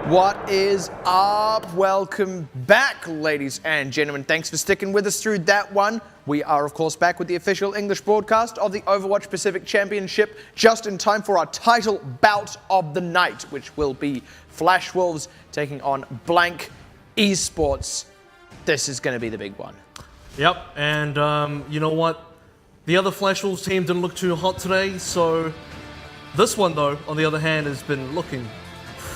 What is up? Welcome back, ladies and gentlemen. Thanks for sticking with us through that one. We are, of course, back with the official English broadcast of the Overwatch Pacific Championship, just in time for our title bout of the night, which will be Flash Wolves taking on Blank Esports. This is going to be the big one. Yep, and you know what? The other Flash Wolves team didn't look too hot today, so this one, though, on the other hand, has been looking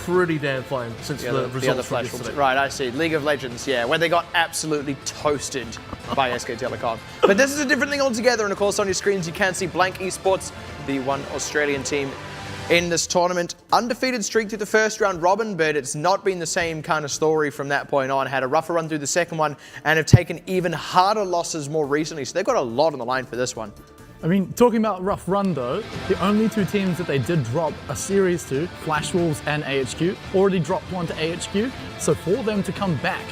pretty damn fine since the results from yesterday. Right, I see. League of Legends, yeah, where they got absolutely toasted by SK Telecom. But this is a different thing altogether, and of course on your screens you can see Blank Esports, the one Australian team in this tournament. Undefeated streak through the first round robin, but it's not been the same kind of story from that point on. Had a rougher run through the second one and have taken even harder losses more recently, so they've got a lot on the line for this one. I mean, talking about rough run though, the only two teams that they did drop a series to, Flash Wolves and AHQ, already dropped one to AHQ. So for them to come back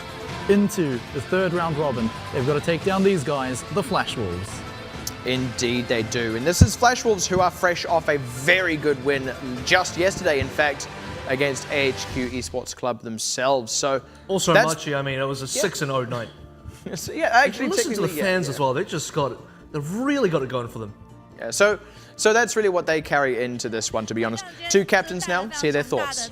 into the third round robin, they've got to take down these guys, the Flash Wolves. Indeed they do. And this is Flash Wolves, who are fresh off a very good win just yesterday, in fact, against AHQ Esports Club themselves. So also, Machi, I mean, it was a 6-0 night. So, yeah, actually, listen to the fans as well. They just got it. They've really got it going for them. Yeah, so that's really what they carry into this one, to be honest. Two captains now, see their thoughts.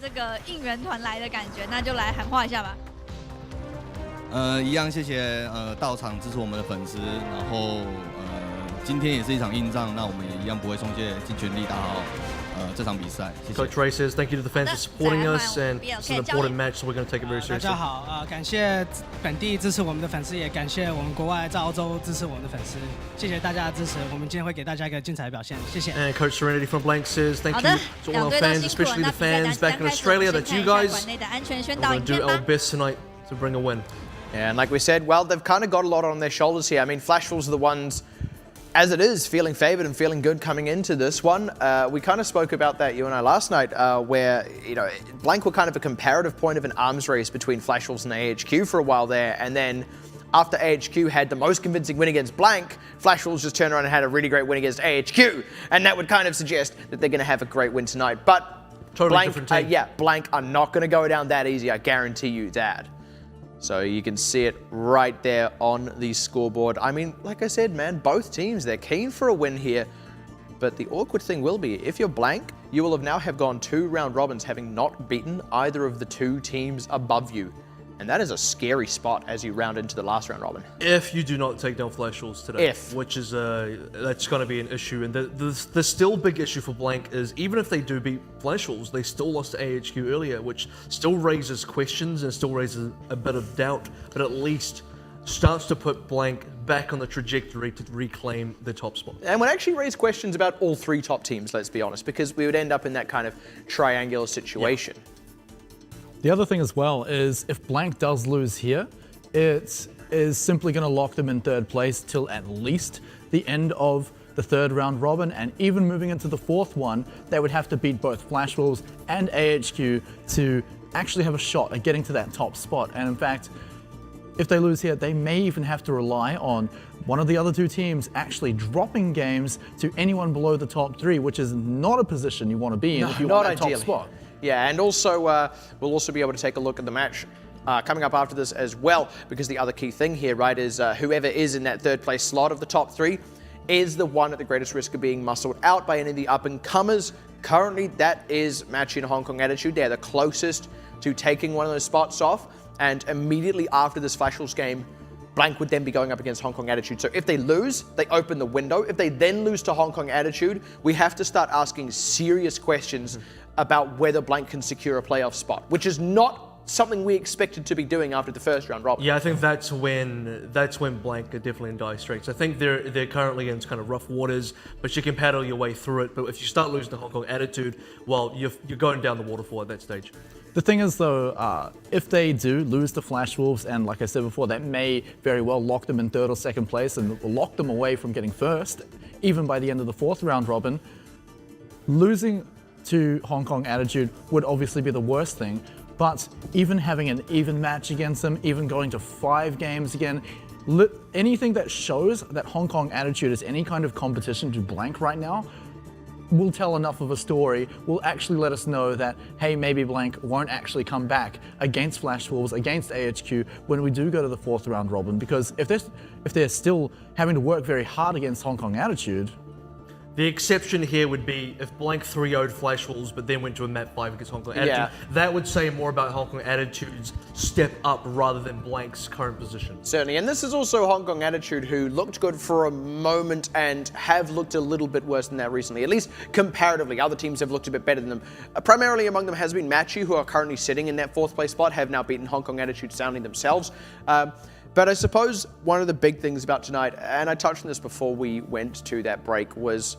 一样谢谢到场支持我们的粉丝，然后今天也是一场硬仗，那我们也一样不会松懈，尽全力打好这场比赛。谢谢。 Coach Ray says thank you to the fans for supporting us, and it's an important match, so we're going to take it very seriously. 大家好，感谢本地支持我们的粉丝，也感谢我们国外在澳洲支持我们的粉丝，谢谢大家的支持，我们今天会给大家一个精彩的表现，谢谢。 And Coach Serenity from Blank says thank you to all our fans, especially the fans back in Australia. That's you guys. We're going to do our best tonight to bring a win. And like we said, well, they've kind of got a lot on their shoulders here. I mean, Flash Wolves are the ones, as it is, feeling favoured and feeling good coming into this one. We kind of spoke about that, you and I, last night, where, you know, Blank were kind of a comparative point of an arms race between Flash Wolves and AHQ for a while there, and then after AHQ had the most convincing win against Blank, Flash Wolves just turned around and had a really great win against AHQ, and that would kind of suggest that they're going to have a great win tonight. But totally different team. Blank are not going to go down that easy, I guarantee you that. So you can see it right there on the scoreboard. I mean, like I said, man, both teams, they're keen for a win here. But the awkward thing will be, if you're Blank, you will have gone 2 round robins having not beaten either of the 2 teams above you. And that is a scary spot as you round into the last round robin. If you do not take down Flash Wolves today. Which is, that's going to be an issue. And the still big issue for Blank is, even if they do beat Flash Wolves, they still lost to AHQ earlier, which still raises questions and still raises a bit of doubt, but at least starts to put Blank back on the trajectory to reclaim the top spot. And would actually raise questions about all 3 top teams, let's be honest, because we would end up in that kind of triangular situation. Yep. The other thing as well is, if Blank does lose here, it is simply going to lock them in 3rd place till at least the end of the 3rd round robin, and even moving into the 4th one, they would have to beat both Flash Wolves and AHQ to actually have a shot at getting to that top spot. And in fact, if they lose here, they may even have to rely on one of the other 2 teams actually dropping games to anyone below the top 3, which is not a position you want to be in if you want that top spot. Yeah, and also we'll also be able to take a look at the match coming up after this as well, because the other key thing here, right, is whoever is in that 3rd place slot of the top 3 is the one at the greatest risk of being muscled out by any of the up-and-comers. Currently, that is Machi and Hong Kong Attitude. They're the closest to taking one of those spots off, and immediately after this Flash Wolves game, Blank would then be going up against Hong Kong Attitude. So if they lose, they open the window. If they then lose to Hong Kong Attitude, we have to start asking serious questions about whether Blank can secure a playoff spot, which is not something we expected to be doing after the 1st round robin. Yeah, I think that's when Blank are definitely in dire straits. I think they're currently in kind of rough waters, but you can paddle your way through it. But if you start losing to Hong Kong Attitude, well, you're going down the waterfall at that stage. The thing is though, if they do lose to Flash Wolves, and like I said before, that may very well lock them in 3rd or 2nd place and lock them away from getting 1st, even by the end of the 4th round robin. Losing to Hong Kong Attitude would obviously be the worst thing, but even having an even match against them, even going to 5 games again, anything that shows that Hong Kong Attitude is any kind of competition to Blank right now will tell enough of a story, will actually let us know that, hey, maybe Blank won't actually come back against Flash Wolves, against AHQ when we do go to the 4th round robin. Because if they're still having to work very hard against Hong Kong Attitude. The exception here would be if Blank 3-0'd Flash Wolves, but then went to a map 5 against Hong Kong Attitude. That would say more about Hong Kong Attitude's step up rather than Blank's current position. Certainly, and this is also Hong Kong Attitude, who looked good for a moment and have looked a little bit worse than that recently, at least comparatively. Other teams have looked a bit better than them. Primarily among them has been Matchy, who are currently sitting in that 4th place spot, have now beaten Hong Kong Attitude soundly themselves. But I suppose one of the big things about tonight, and I touched on this before we went to that break, was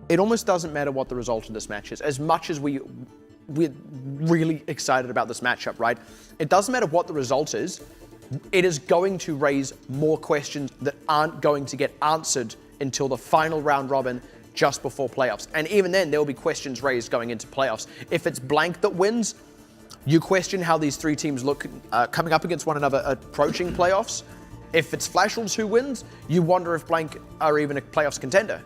it almost doesn't matter what the result of this match is. As much as we're really excited about this matchup, right? It doesn't matter what the result is. It is going to raise more questions that aren't going to get answered until the final round robin just before playoffs. And even then, there will be questions raised going into playoffs. If it's Blank that wins, you question how these 3 teams look coming up against one another approaching playoffs. If it's Flash Wolves who wins, you wonder if Blank are even a playoffs contender.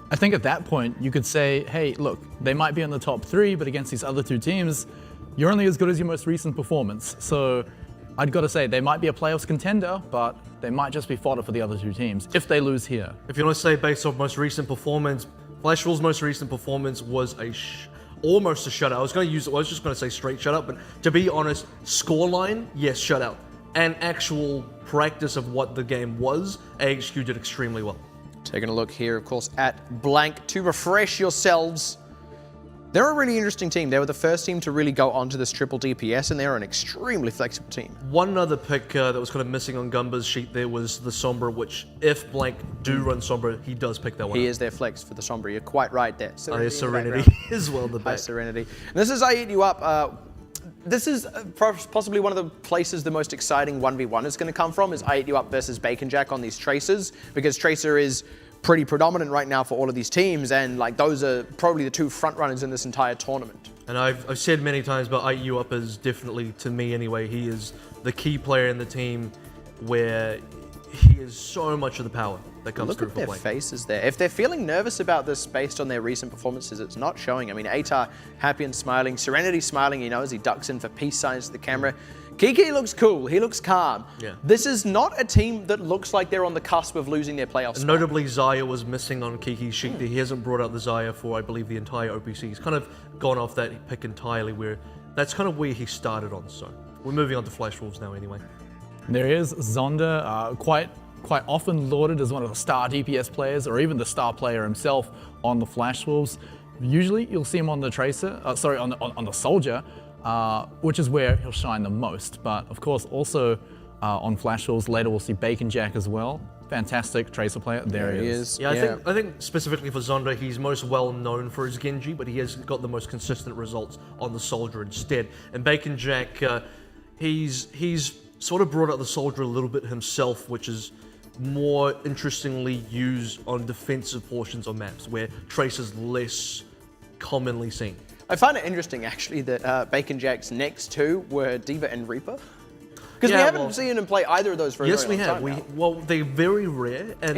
I think at that point, you could say, hey, look, they might be in the top 3, but against these other 2 teams, you're only as good as your most recent performance. So I'd got to say, they might be a playoffs contender, but they might just be fodder for the other 2 teams if they lose here. If you want to say based off most recent performance, Flash Wolves' most recent performance was almost a shutout. I was just going to say straight shutout, but to be honest, scoreline, yes, shutout. And actual practice of what the game was, AHQ did extremely well. Taking a look here, of course, at Blank to refresh yourselves. They're a really interesting team. They were the first team to really go onto this triple DPS, and they're an extremely flexible team. One other pick that was kind of missing on Gumba's sheet there was the Sombra, which if Blank do run Sombra, he does pick that one He up. is their flex for the Sombra. You're quite right there. Serenity as well, the High back. Serenity. And this is I Eat You Up. This is possibly one of the places the most exciting 1v1 is going to come from, is I Eat You Up versus Bacon Jack on these Tracers, because Tracer is pretty predominant right now for all of these teams, and like those are probably the 2 front runners in this entire tournament. And I've said many times, but I Eat You Up is definitely, to me anyway, he is the key player in the team where he is so much of the power that comes through for Blank. Look at their faces there. If they're feeling nervous about this based on their recent performances, it's not showing. I mean, Atar happy and smiling. Serenity smiling, you know, as he ducks in for peace signs to the camera. Kiki looks cool. He looks calm. Yeah. This is not a team that looks like they're on the cusp of losing their playoffs. Notably, Zaya was missing on Kiki's sheet. He hasn't brought out the Zaya for, I believe, the entire OPC. He's kind of gone off that pick entirely, where that's kind of where he started on. So we're moving on to Flash Wolves now anyway. There is Zonda, quite often lauded as one of the star DPS players, or even the star player himself on the Flash Wolves. Usually you'll see him on the Tracer, on the Soldier, which is where he'll shine the most. But of course also on Flash Wolves, later we'll see Bacon Jack as well. Fantastic Tracer player, there he is. Yeah, I think specifically for Zonda, he's most well known for his Genji, but he has got the most consistent results on the Soldier instead. And Bacon Jack, he's sort of brought out the Soldier a little bit himself, which is more interestingly used on defensive portions of maps where Tracer's less commonly seen. I find it interesting actually that Bacon Jack's next 2 were D.Va and Reaper. Because we haven't seen him play either of those for a very long time now. Well, they're very rare, and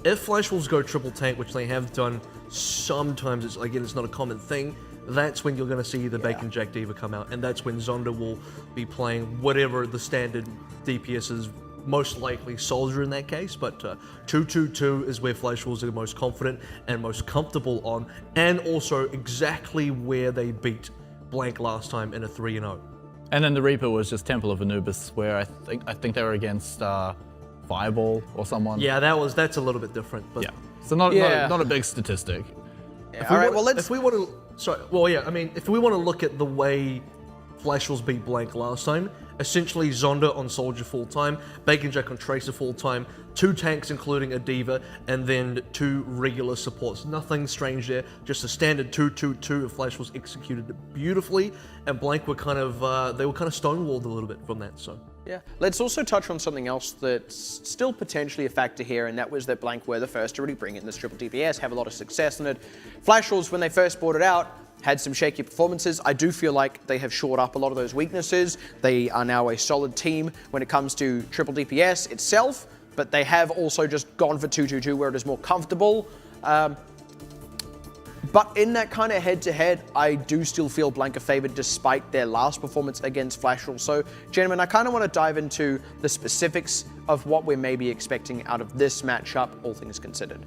if Flash Wolves go triple tank, which they have done sometimes, it's not a common thing. That's when you're going to see the Bacon Jack D.Va come out, and that's when Zonda will be playing whatever the standard DPS is, most likely Soldier in that case, but 2-2-2 is where Flash Wolves are most confident and most comfortable on, and also exactly where they beat Blank last time in a 3-0. And then the Reaper was just Temple of Anubis, where I think they were against Fireball or someone. Yeah, that's a little bit different. But yeah, so not a big statistic. Yeah, all right, well if we want to look at the way Flash Wolves beat Blank last time, essentially Zonda on Soldier full time, Bacon Jack on Tracer full time, 2 tanks including a D.Va, and then 2 regular supports. Nothing strange there, just a standard 2-2-2 of Flash Wolves executed it beautifully, and Blank were kind of stonewalled a little bit from that. So yeah, let's also touch on something else that's still potentially a factor here, and that was that Blank were the first to really bring in this triple DPS, have a lot of success in it. Flash Wolves, when they first brought it out, had some shaky performances. I do feel like they have shored up a lot of those weaknesses. They are now a solid team when it comes to triple DPS itself, but they have also just gone for 2-2-2 where it is more comfortable. But in that kind of head-to-head, I do still feel Blank are favored despite their last performance against Flashwolves. So, gentlemen, I kind of want to dive into the specifics of what we're maybe expecting out of this matchup, all things considered.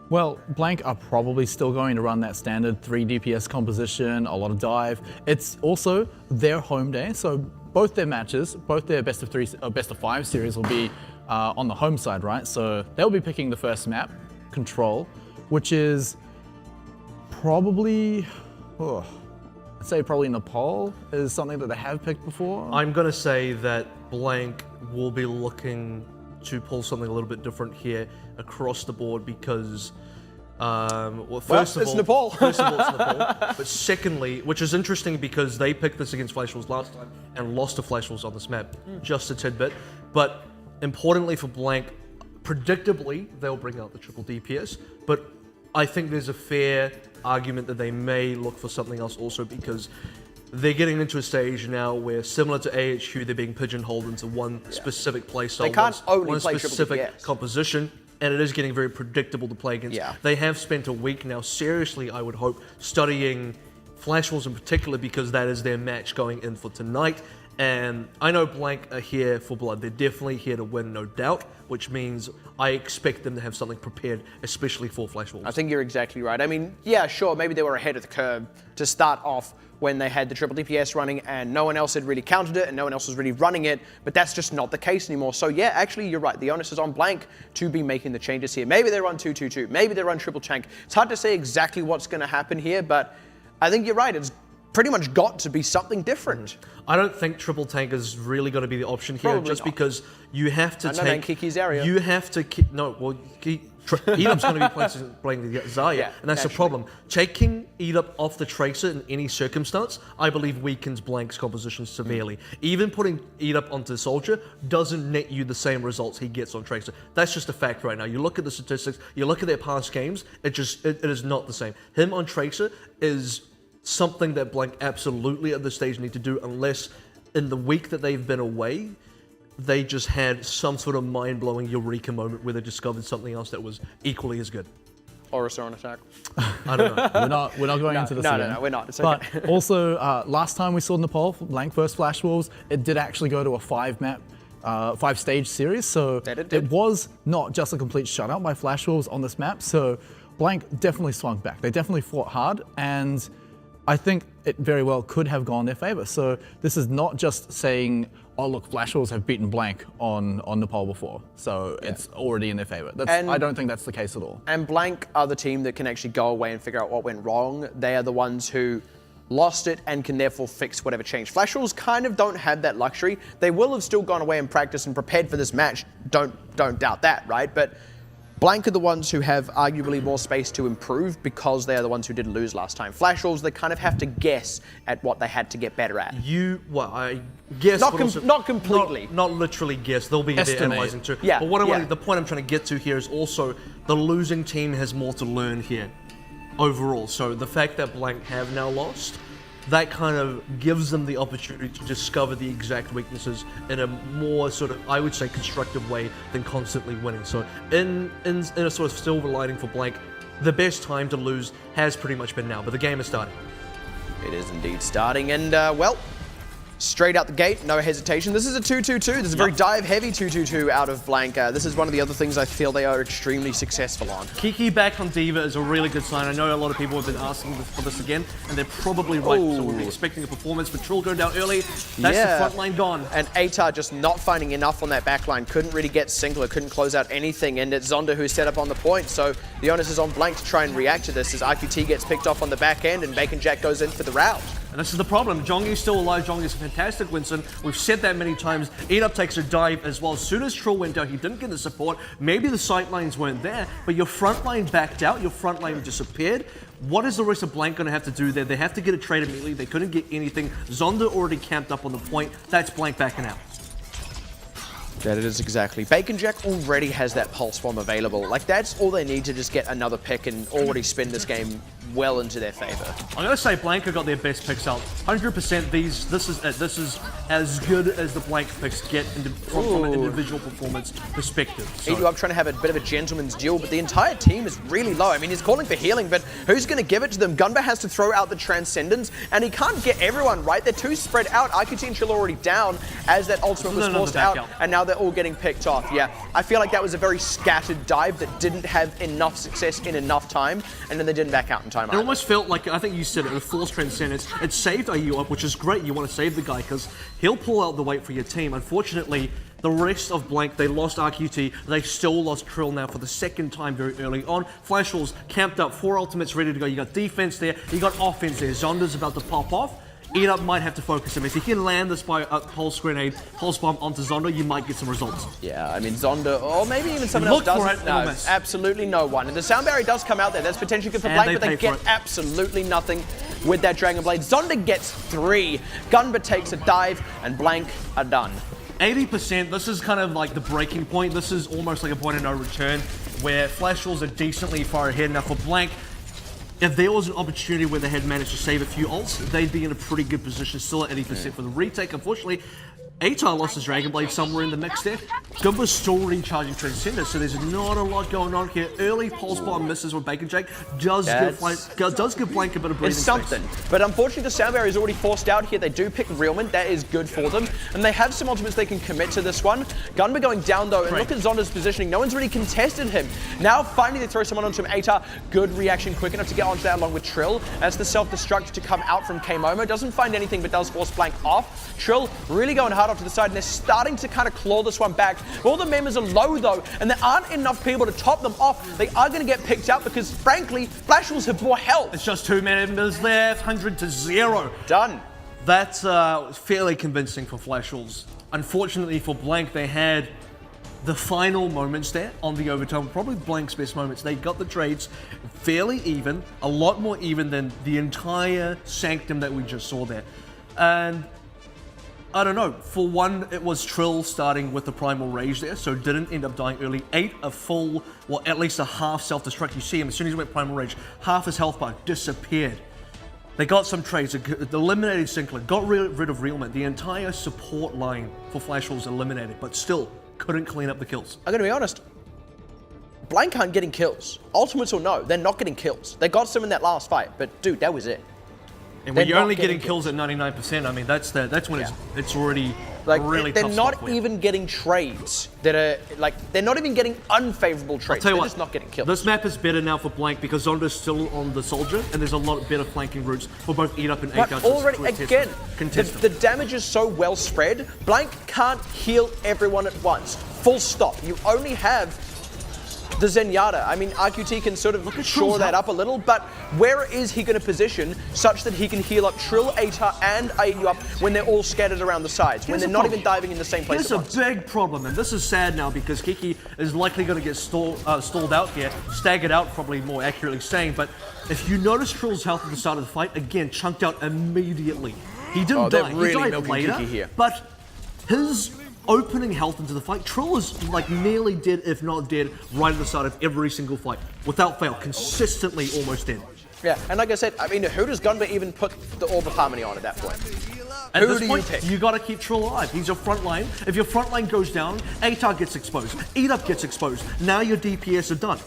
Well, Blank are probably still going to run that standard 3 DPS composition, a lot of dive. It's also their home day, so both their matches, both their best of 3, best of 5 series will be on the home side, right? So they'll be picking the first map, Control, which is probably, I'd say probably Nepal is something that they have picked before. I'm going to say that Blank will be looking to pull something a little bit different here across the board because, first of all, Nepal. First of all, it's Nepal. But secondly, which is interesting because they picked this against Flashwolves last time and lost to Flashwolves on this map, just a tidbit. But importantly for Blank, predictably, they'll bring out the triple DPS, but I think there's a fair argument that they may look for something else also because they're getting into a stage now where, similar to AHQ, they're being pigeonholed into one specific playstyle. They can't only one play specific triple DPS. Composition, and it is getting very predictable to play against. Yeah. They have spent a week now, seriously, I would hope, studying Flashwolves in particular because that is their match going in for tonight. And I know Blank are here for blood. They're definitely here to win, no doubt, which means I expect them to have something prepared, especially for Flashwolves. I think you're exactly right. I mean, yeah, sure, maybe they were ahead of the curve to start off when they had the triple DPS running and no one else had really countered it and no one else was really running it, but that's just not the case anymore. So yeah, actually you're right. The onus is on Blank to be making the changes here. Maybe they run 2-2-2, maybe they run triple tank. It's hard to say exactly what's going to happen here, but I think you're right. It's pretty much got to be something different. I don't think triple tank is really going to be the option here, Probably just not. because you have to take Kiki's area. You have to no. Well, Edup's going to be playing the Zarya, Yeah, and that's the naturally. problem. Taking Edup off the Tracer in any circumstance, I believe, weakens Blank's composition severely. Even putting Edup onto Soldier doesn't net you the same results he gets on Tracer. That's just a fact right now. You look at the statistics, you look at their past games, it is not the same. Him on Tracer is something that Blank absolutely at this stage need to do, unless in the week that they've been away, they just had some sort of mind-blowing eureka moment where they discovered something else that was equally as good. Or a Soren attack. I don't know. We're not going into this again. No, we're not. It's But okay. also, last time we saw Nepal, Blank vs Flashwolves, it did actually go to a 5-stage series. So it was not just a complete shutout by Flashwolves on this map. So Blank definitely swung back. They definitely fought hard, and I think it very well could have gone their favor. So this is not just saying, oh look, Flashwolves have beaten Blank on Nepal before, so it's already in their favor. I don't think that's the case at all. And Blank are the team that can actually go away and figure out what went wrong. They are the ones who lost it and can therefore fix whatever changed. Flashwolves kind of don't have that luxury. They will have still gone away and practiced and prepared for this match. Don't doubt that, right? But Blank are the ones who have arguably more space to improve because they are the ones who did lose last time. Flashwolves, they kind of have to guess at what they had to get better at. I guess Not completely. Not literally guess. They'll be there analyzing too. Yeah, But the point I'm trying to get to here is also the losing team has more to learn here overall. So the fact that Blank have now lost, that kind of gives them the opportunity to discover the exact weaknesses in a more sort of, I would say, constructive way than constantly winning. So in a sort of silver lining for Blank, the best time to lose has pretty much been now, but the game is starting. It is indeed starting, and well, straight out the gate, no hesitation. This is a 2-2-2. This is a very dive-heavy 2-2-2 out of Blank. This is one of the other things I feel they are extremely successful on. Kiki back on Diva is a really good sign. I know a lot of people have been asking for this again, and they're probably right. So we'll be expecting a performance. But Trill going down early. That's the front line gone. And Atar just not finding enough on that back line. Couldn't really get singular, couldn't close out anything. And it's Zonda who's set up on the point. So the onus is on Blank to try and react to this as IQT gets picked off on the back end and Bacon Jack goes in for the route. And this is the problem. Jongi's still alive. Jongi's fantastic, Winston. We've said that many times. Edup takes a dive as well. As soon as Trill went down, he didn't get the support. Maybe the sight lines weren't there, but your front line backed out. Your front line disappeared. What is the rest of Blank going to have to do there? They have to get a trade immediately. They couldn't get anything. Zonda already camped up on the point. That's Blank backing out. That it is exactly. Bacon Jack already has that pulse bomb available. Like, that's all they need to just get another pick and already spin this game well into their favor. I'm gonna say Blanca got their best picks out. 100%. This is it. This is as good as the Blank picks get from an individual performance perspective. So. EDU up trying to have a bit of a gentleman's duel, but the entire team is really low. I mean, he's calling for healing, but who's going to give it to them? Gunba has to throw out the Transcendence, and he can't get everyone right. They're too spread out. IQT and Chill already down as that ultimate was forced out, and now they're all getting picked off. Yeah, I feel like that was a very scattered dive that didn't have enough success in enough time, and then they didn't back out in time. It almost felt like, I think you said it, a forced Transcendence. It saved IU up, which is great. You want to save the guy because he'll pull out the weight for your team. Unfortunately, the rest of Blank, they lost RQT. They still lost Trill now for the second time very early on. Flash Wolves camped up, 4 ultimates ready to go. You got defense there, you got offense there. Zonda's about to pop off. Eat-Up might have to focus him. If he can land this by a pulse grenade, pulse bomb onto Zonda, you might get some results. Yeah, I mean, Zonda, or maybe even someone else doesn't. No, absolutely no one. And the Sound Barrier does come out there. That's potentially good for Blank, but they get absolutely nothing with that Dragon Blade. Zonda gets 3. Gunba takes a dive, and Blank are done. 80%, this is kind of like the breaking point. This is almost like a point of no return, where Flash Wolves are decently far ahead. Now for Blank, if there was an opportunity where they had managed to save a few ults, they'd be in a pretty good position, still at 80% for the retake. Unfortunately, Atar lost his Dragon Blade somewhere in the mix there. Gumba's still recharging Transcendence, so there's not a lot going on here. Early pulse bomb misses with Bacon Jake does give Blank a bit of breathing It's something, but unfortunately the Sound Barrier is already forced out here. They do pick Realman, that is good for them, and they have some ultimates they can commit to this one. Gunba going down though, and look at Zonda's positioning. No one's really contested him. Now finally they throw someone onto him. Atar, good reaction, quick enough to get onto that along with Trill. As the self-destruct to come out from K-Momo, doesn't find anything but does force Blank off. Trill really going hard off to the side, and they're starting to kind of claw this one back. All the members are low though, and there aren't enough people to top them off. They are going to get picked out because frankly, Flash Wolves have more health. It's just 2 members left, 100-0. Done. That's fairly convincing for Flash Wolves. Unfortunately for Blank, they had the final moments there on the overtime, probably Blank's best moments. They got the trades fairly even, a lot more even than the entire Sanctum that we just saw there. And I don't know, for one, it was Trill starting with the Primal Rage there, so didn't end up dying early. 8 a full, well, at least a half self-destruct. You see him, as soon as he went Primal Rage, half his health bar disappeared. They got some trades, eliminated Sinclair, got rid of Realman. The entire support line for Flash Wolves eliminated, but still couldn't clean up the kills. I'm gonna be honest, Blank aren't getting kills. Ultimates or no, they're not getting kills. They got some in that last fight, but dude, that was it. And when you're only getting kills at 99%, I mean, that's when it's already like, really they're tough not even getting trades that are, like, they're not even getting unfavorable trades. They're just not getting kills. This map is better now for Blank because Zonda's still on the Soldier, and there's a lot better flanking routes for both Eat Up and But Atar. already, again, the damage is so well spread, Blank can't heal everyone at once. Full stop. You only have the Zenyatta. I mean, RQT can sort of shore that up a little, but where is he going to position such that he can heal up Trill, Atar, and AU up when they're all scattered around the sides, when they're not even diving in the same place at once? Here's a big problem, and this is sad now because Kiki is likely going to get stalled out here, staggered out, probably more accurately saying, but if you notice Trill's health at the start of the fight, again, chunked out immediately. He didn't die, really he died later, Kiki here. But his opening health into the fight, Trill is like nearly dead, if not dead, right at the start of every single fight. Without fail, consistently almost dead. Yeah, and like I said, I mean, who does Gunba even put the Orb of Harmony on at that point? At this point, you gotta keep Trill alive. He's your front line. If your front line goes down, Atar gets exposed, Eat Up gets exposed. Now your DPS are done.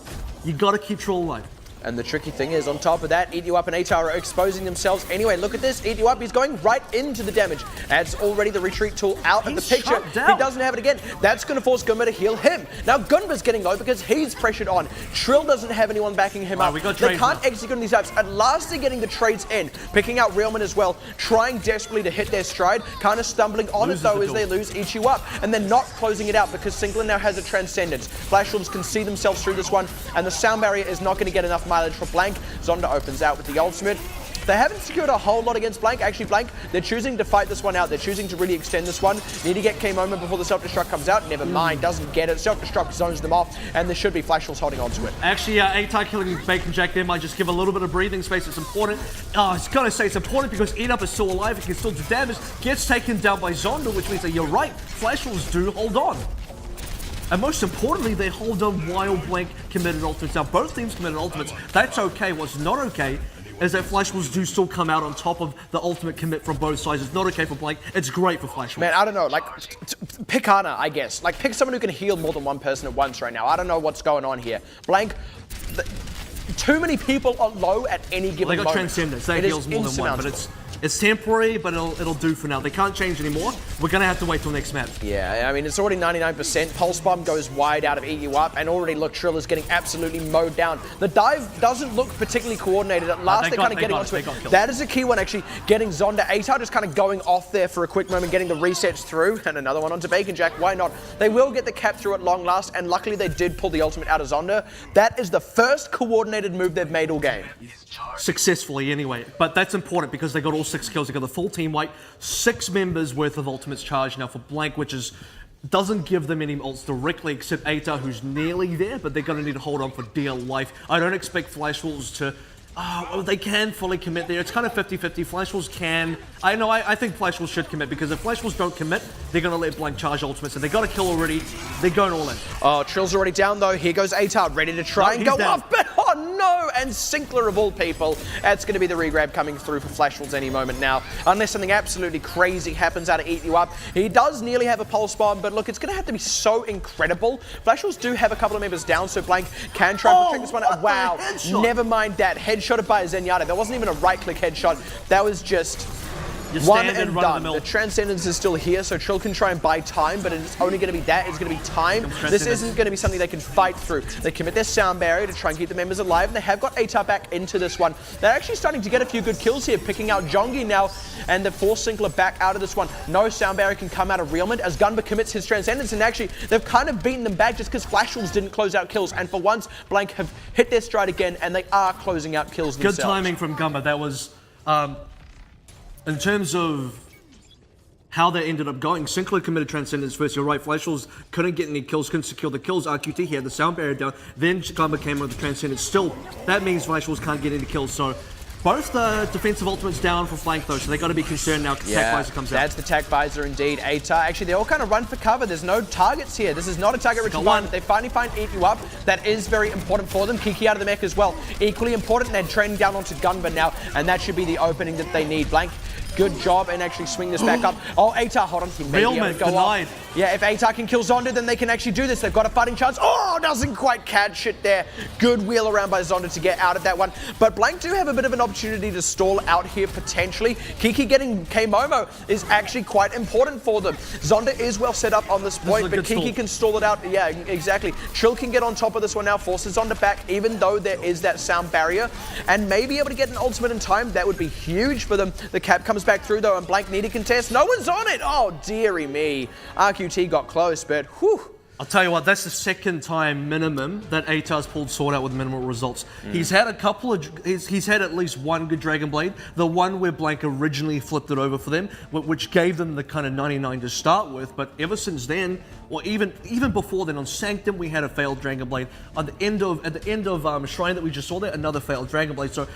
You gotta keep Trill alive. And the tricky thing is, on top of that, Eat You Up and Atar are exposing themselves. Anyway, look at this. Eat You Up, he's going right into the damage. Adds already the retreat tool out of the picture. He doesn't have it again. That's going to force Gunba to heal him. Now, Gunba's getting low because he's pressured on. Trill doesn't have anyone backing him up. They can't execute on these apps. At last, they're getting the trades in. Picking out Realman as well. Trying desperately to hit their stride. Kind of stumbling on it, though, as they lose Eat You Up. And they're not closing it out because Sinclair now has a Transcendence. Flash Wolves can see themselves through this one. And the Sound Barrier is not going to get enough mileage for Blank. Zonda opens out with the ultimate. They haven't secured a whole lot against Blank. Actually, Blank, they're choosing to fight this one out. They're choosing to really extend this one. Need to get K-Moment before the self-destruct comes out. Never mind, doesn't get it. Self-destruct zones them off, and there should be Flash Wolves holding on to it. Actually, Atar killing Bacon Jack there might just give a little bit of breathing space. It's important. I was going to say it's important because Eat Up is still alive. He can still do damage. Gets taken down by Zonda, which means that you're right. Flash Wolves do hold on. And most importantly, they hold on while Blank committed ultimates. Now, both teams committed ultimates. That's okay. What's not okay is that Flash Wolves do still come out on top of the ultimate commit from both sides. It's not okay for Blank. It's great for Flash Wolves. Man, I don't know. Like, pick Ana, I guess. Like, pick someone who can heal more than one person at once right now. I don't know what's going on here. Blank, too many people are low at any given moment. They got Transcendence. They heals more than one, but it's temporary, but it'll do for now. They can't change anymore. We're gonna have to wait till next map. Yeah, I mean, it's already 99%. Pulse Bomb goes wide out of Eat You Up, and already look, Trill is getting absolutely mowed down. The dive doesn't look particularly coordinated. At last, they're kind of getting onto it. That is a key one, actually. Getting Zonda. ATAR just kind of going off there for a quick moment, getting the resets through, and another one onto Bacon Jack. Why not? They will get the cap through at long last, and luckily they did pull the ultimate out of Zonda. That is the first coordinated move they've made all game. Successfully, anyway. But that's important because they got all 6 kills. They got the full team wipe, 6 members worth of ultimates charged now for Blank, which doesn't give them any ults directly except ATAR, who's nearly there, but they're going to need to hold on for dear life. I don't expect Flash Wolves to... they can fully commit there. It's kind of 50-50. Flash Wolves can... I think Flash Wolves should commit, because if Flash Wolves don't commit, they're going to let Blank charge ultimates, and they got a kill already. They're going all in. Oh, Trill's already down, though. Here goes ATAR, ready to try and go off, but oh no! And Sinkler of all people. That's going to be the regrab coming through for Flash Wolves any moment now. Unless something absolutely crazy happens out of Eat You Up. He does nearly have a Pulse Bomb, but look, it's going to have to be so incredible. Flash Wolves do have a couple of members down, so Blank can try and protect this one. Wow, never mind that. Headshotted by a Zenyatta. That wasn't even a right-click headshot. That was just... one and done. The Transcendence is still here, so Trill can try and buy time, but it's only going to be that. It's going to be time. This isn't going to be something they can fight through. They commit their sound barrier to try and keep the members alive, and they have got ATAR back into this one. They're actually starting to get a few good kills here, picking out Jongi now, and the force Sinkler back out of this one. No sound barrier can come out of Realment as Gunba commits his Transcendence, and actually, they've kind of beaten them back just because Flash Wolves didn't close out kills, and for once, Blank have hit their stride again, and they are closing out kills themselves. Good timing from Gunba. That was... in terms of how they ended up going, Sinkler committed Transcendence first. You're right, Flash Wolves couldn't get any kills, couldn't secure the kills. RQT here, the sound barrier down. Then Gunba came with the Transcendence. Still, that means Flash Wolves can't get any kills. So both the defensive ultimates down for flank though, so they got to be concerned now. Tac Visor comes out. That's the Tac Visor indeed. ATAR. Actually, they all kind of run for cover. There's no targets here. This is not a target-rich environment. They finally find Eat You Up. That is very important for them. Kiki out of the mech as well. Equally important. They're trending down onto Gunba now, and that should be the opening that they need. Blank. Good job, and actually swing this back up. Oh, ATAR, hold on. He may be able to go off. Yeah, if ATAR can kill Zonda, then they can actually do this. They've got a fighting chance. Oh, doesn't quite catch it there. Good wheel around by Zonda to get out of that one. But Blank do have a bit of an opportunity to stall out here potentially. Kiki getting K-Momo is actually quite important for them. Zonda is well set up on this point, but Kiki can stall it out. Yeah, exactly. Trill can get on top of this one now, forces Zonda back, even though there is that sound barrier, and may be able to get an ultimate in time. That would be huge for them. The cap comes back through though, and Blank need to contest. No one's on it. Oh, dearie me. RQT got close, but whew. I'll tell you what, that's the second time minimum that ATAR's pulled Sword out with minimal results. He's had a couple of, he's had at least one good Dragon Blade, the one where Blank originally flipped it over for them, which gave them the kind of 99 to start with, but ever since then, or even before then, on Sanctum we had a failed Dragon Blade. At the end of Shrine that we just saw there, another failed Dragon Blade. So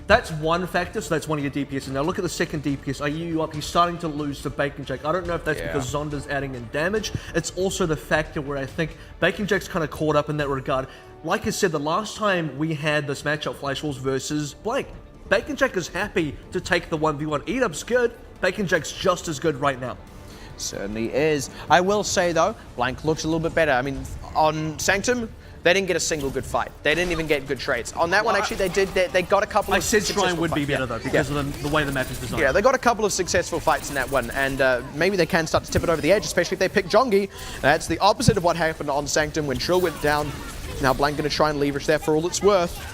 that's one factor, so that's one of your DPS. And now look at the second DPS. Are you up? He's starting to lose to Bacon Jack. I don't know if that's because Zonda's adding in damage. It's also the factor where I think Bacon Jack's kind of caught up in that regard. Like I said, the last time we had this matchup, Flash Wolves versus Blank, Bacon Jack is happy to take the 1v1. Eat-Up's good. Bacon Jack's just as good right now. Certainly is. I will say though, Blank looks a little bit better. I mean, on Sanctum, they didn't get a single good fight. They didn't even get good trades. On that one, actually, they did. They got a couple of successful fights. I said Shrine would be better, though, because of the way the map is designed. Yeah, they got a couple of successful fights in that one, and maybe they can start to tip it over the edge, especially if they pick Jongi. That's the opposite of what happened on Sanctum when Trill went down. Now Blank going to try and leverage there for all it's worth.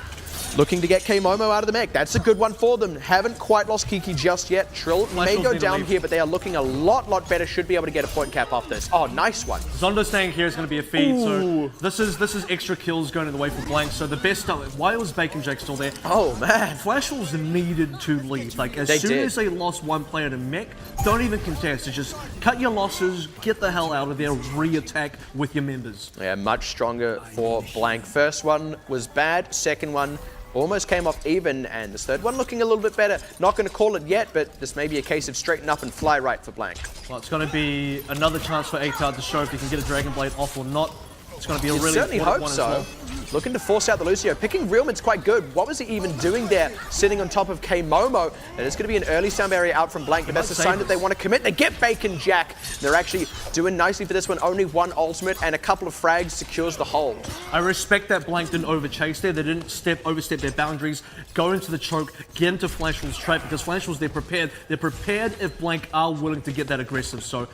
Looking to get K-Momo out of the mech. That's a good one for them. Haven't quite lost Kiki just yet. Trill may go down here, but they are looking a lot better. Should be able to get a point cap off this. Oh, nice one. Zonda staying here is going to be a feed, so this is extra kills going in the way for Blank. So the best stuff. Why was Bacon Jack still there? Oh man, Flash Wolves needed to leave. Like as soon as they lost one player to mech, don't even contest. Just cut your losses, get the hell out of there, re-attack with your members. Yeah, much stronger for Blank. First one was bad. Second one, almost came off even, and this third one looking a little bit better. Not going to call it yet, but this may be a case of straighten up and fly right for Blank. Well, it's going to be another chance for ATAR to show if he can get a Dragon Blade off or not. It's going to be a really certainly important hope one so. as well. Looking to force out the Lucio. Picking Realman's quite good. What was he even doing there, sitting on top of K-Momo? And it's going to be an early sound barrier out from Blank, but that's a sign that they want to commit. They get Bacon Jack. They're actually doing nicely for this one. Only one ultimate and a couple of frags secures the hold. I respect that Blank didn't overchase there. They didn't overstep their boundaries, go into the choke, get into Flashwolf's trap, because Flashwolves, they're prepared. They're prepared if Blank are willing to get that aggressive. So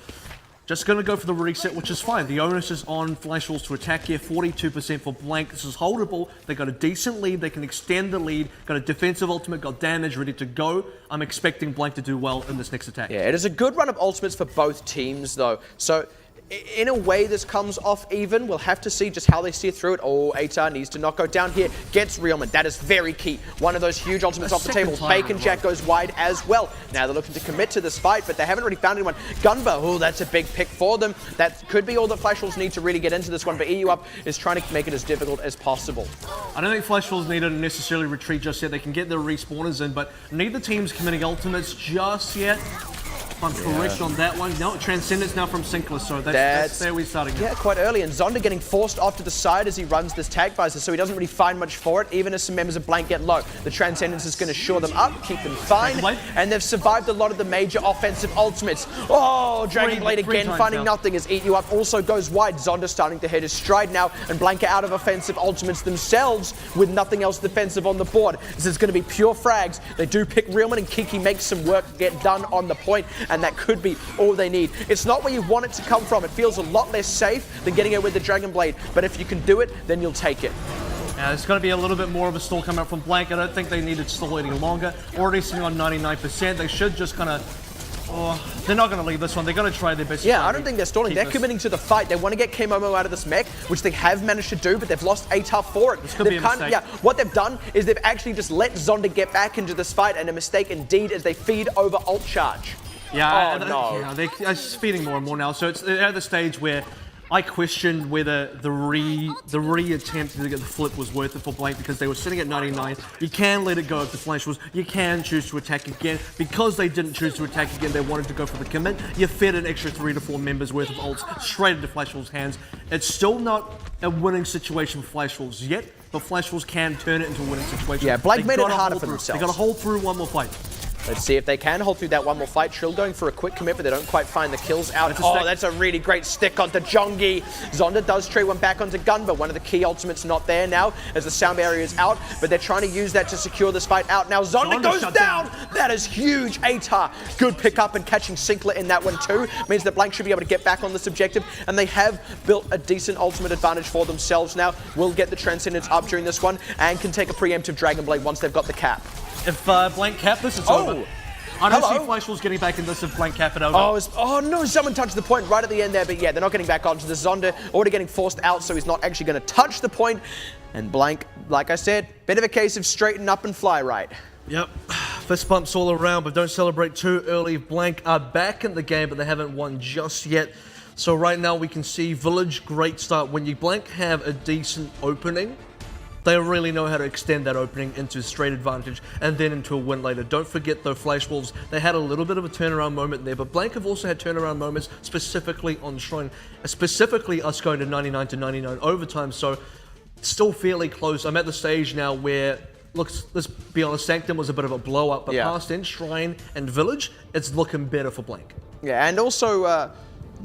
just going to go for the reset, which is fine. The onus is on Flashwolves to attack here. 42% for Blank. This is holdable. They got a decent lead. They can extend the lead. Got a defensive ultimate. Got damage ready to go. I'm expecting Blank to do well in this next attack. Yeah, it is a good run of ultimates for both teams, though. So in a way, this comes off even. We'll have to see just how they steer through it. Oh, ATAR needs to not go down here. Gets Realman. That is very key. One of those huge ultimates off the table. Bacon Jack goes wide as well. Now they're looking to commit to this fight, but they haven't really found anyone. Gunba, oh, that's a big pick for them. That could be all that Flashwolves need to really get into this one, but EU Up is trying to make it as difficult as possible. I don't think Flashwolves need to necessarily retreat just yet. They can get their respawners in, but neither team's committing ultimates just yet. I'm correct on that one. No, Transcendence now from Sinkless, so that's there we're starting. Yeah, quite early, and Zonda getting forced off to the side as he runs this tag visor, so he doesn't really find much for it, even as some members of Blank get low. The Transcendence is going to shore them up, keep them fine, and they've survived a lot of the major offensive ultimates. Oh, Dragon Blade again, finding nothing as Eat You Up also goes wide. Zonda starting to hit his stride now, and Blank are out of offensive ultimates themselves with nothing else defensive on the board. This is going to be pure frags. They do pick Realman, and Kiki makes some work get done on the point, and that could be all they need. It's not where you want it to come from. It feels a lot less safe than getting it with the Dragon Blade, but if you can do it, then you'll take it. Yeah, it's going to be a little bit more of a stall coming up from Blank. I don't think they need to stall any longer. Already sitting on 99%. They should just kind of... they're not going to leave this one. They're going to try their best. Yeah, I don't think they're stalling. They're committing to the fight. They want to get K-Momo out of this mech, which they have managed to do, but they've lost ATAR for it. This could be a mistake. Yeah, what they've done is they've actually just let Zonda get back into this fight, and a mistake indeed as they feed over ult charge. Yeah, no. They're feeding more and more now. So they're at the stage where I questioned whether the re-attempt to get the flip was worth it for Blank, because they were sitting at 99. You can let it go if the flash was. You can choose to attack again. Because they didn't choose to attack again, they wanted to go for the commit. You fed an extra 3 to 4 members worth of ults straight into Flashwolves' hands. It's still not a winning situation for Flashwolves yet, but Flashwolves can turn it into a winning situation. Yeah, Blank made it harder for themselves. They got to hold through one more fight. Let's see if they can hold through that one more fight. Trill going for a quick commit, but they don't quite find the kills out. That's a really great stick onto Jongi. Zonda does trade one back onto Gun, but one of the key ultimates not there now as the sound barrier is out, but they're trying to use that to secure this fight out. Now Zonda goes down. That is huge. ATAR, good pick up and catching Sinkler in that one too. Means that Blank should be able to get back on this objective, and they have built a decent ultimate advantage for themselves now. Will get the Transcendence up during this one and can take a preemptive Dragon Blade once they've got the cap. If Blank cap this, it's over. I don't see Flashwolves getting back in this if Blank cap it over. Oh no, someone touched the point right at the end there, but yeah, they're not getting back onto the Zonda. Already getting forced out, so he's not actually going to touch the point. And Blank, like I said, bit of a case of straighten up and fly right. Yep, fist bumps all around, but don't celebrate too early. Blank are back in the game, but they haven't won just yet. So right now we can see Village, great start. When you Blank have a decent opening, they really know how to extend that opening into a straight advantage and then into a win later. Don't forget though, Flashwolves, they had a little bit of a turnaround moment there, but Blank have also had turnaround moments specifically on Shrine, specifically us going to 99 to 99 overtime, so still fairly close. I'm at the stage now where, look, let's be honest, Sanctum was a bit of a blow up, but past in Shrine and Village, it's looking better for Blank. Yeah, and also